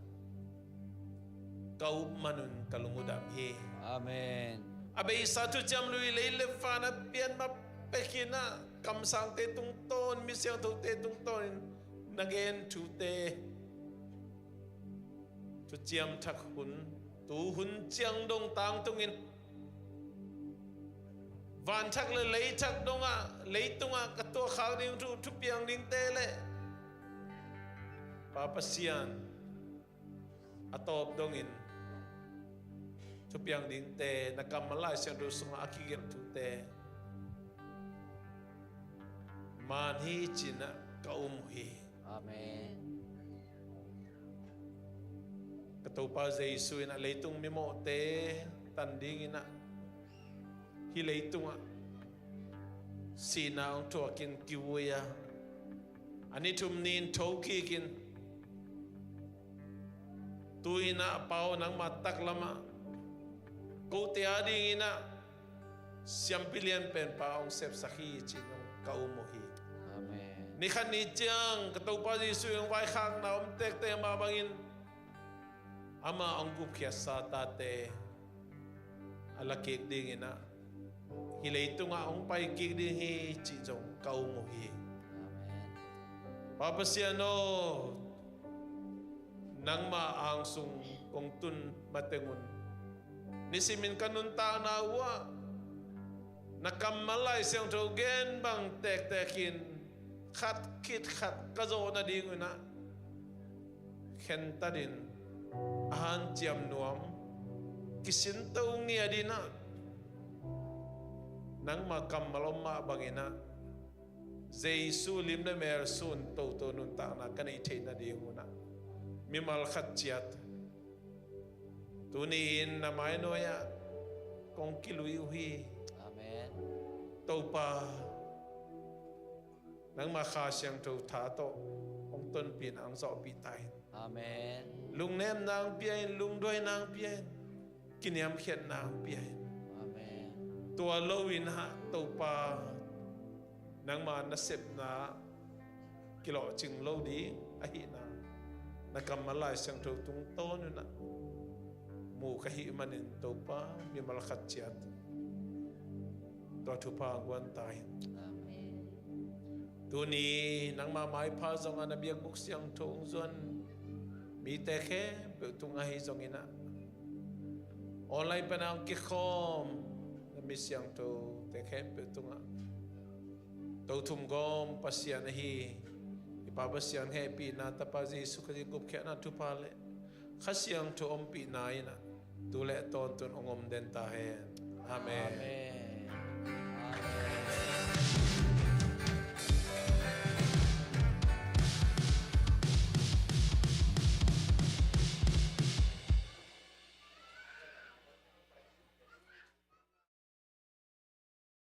[SPEAKER 5] kau manun kalungudam hi
[SPEAKER 7] Amen.
[SPEAKER 5] abe satu jam lui lei le fana pian ma pekina kam sang te tung ton mi siang tu te tung ton nagen tu te tu chiam thak hun tu hun chiang dong tang tungin van thak le lei thak donga lei tunga ka to khang ding tu tu piang ding te le pa pasian atop dongin tu piang ding te nakamalai siang do sunga akigem tu te man hi china kaum hi
[SPEAKER 7] Amen.
[SPEAKER 5] katopa Jesu ina leitung mimo te tanding ina hi leitunga sina ang tuakin kiwaya ani tumnin toki kin tuina pau nang matak lama ko te ading ina siampilian pen paong sep sakhi chinong kaumohi
[SPEAKER 7] Amen.
[SPEAKER 5] ni khan ni chiang katopa Jesu yung wai khang na tek te ma bangin ama ang gup khia sa ta te alakik ding ina hilay tunga ang pai kik ding hi chi jong kau mo hi
[SPEAKER 7] Amen.
[SPEAKER 5] papasiano nang ma ang sung kong tun matengun nisimin kanun ta na wa nakamalay siyang togen bang tek tekin khat kit khat kazo na ding ina khen ta din ahan chiam nuam kisin tau ngi adina nang makam maloma bangina Jesu lim na mer sun to nun ta na kanai the na di huna mimal khat chiat tunin na mai noya kong kilui hui
[SPEAKER 7] Amen.
[SPEAKER 5] to pa nang makha siang to tha to kong ton pin ang zo pi tai
[SPEAKER 7] Amen.
[SPEAKER 5] lung nem nang pian lung doi nang pian kiniam khiat nang pian
[SPEAKER 7] Amen.
[SPEAKER 5] tua lowin ha to pa nang ma na sep na kilo ching lo di a hi na nakamalai sang to tung to nu na mu ka hi manin to pa mi mal khat chiat to thu pa gwan tai
[SPEAKER 7] Amen.
[SPEAKER 5] tu ni nang ma mai pha zong ana biak buk siang thong zon mi te khe be tung a hi zong ina online panang ki khom na mi siang to te khe be tung a to thum gom pasian hi ipaba sian he pi na ta pa Jesu ka ji gup khe na thu pa le khasiang to om pi na ina tu le ton tun ongom den ta he amen
[SPEAKER 7] Amen.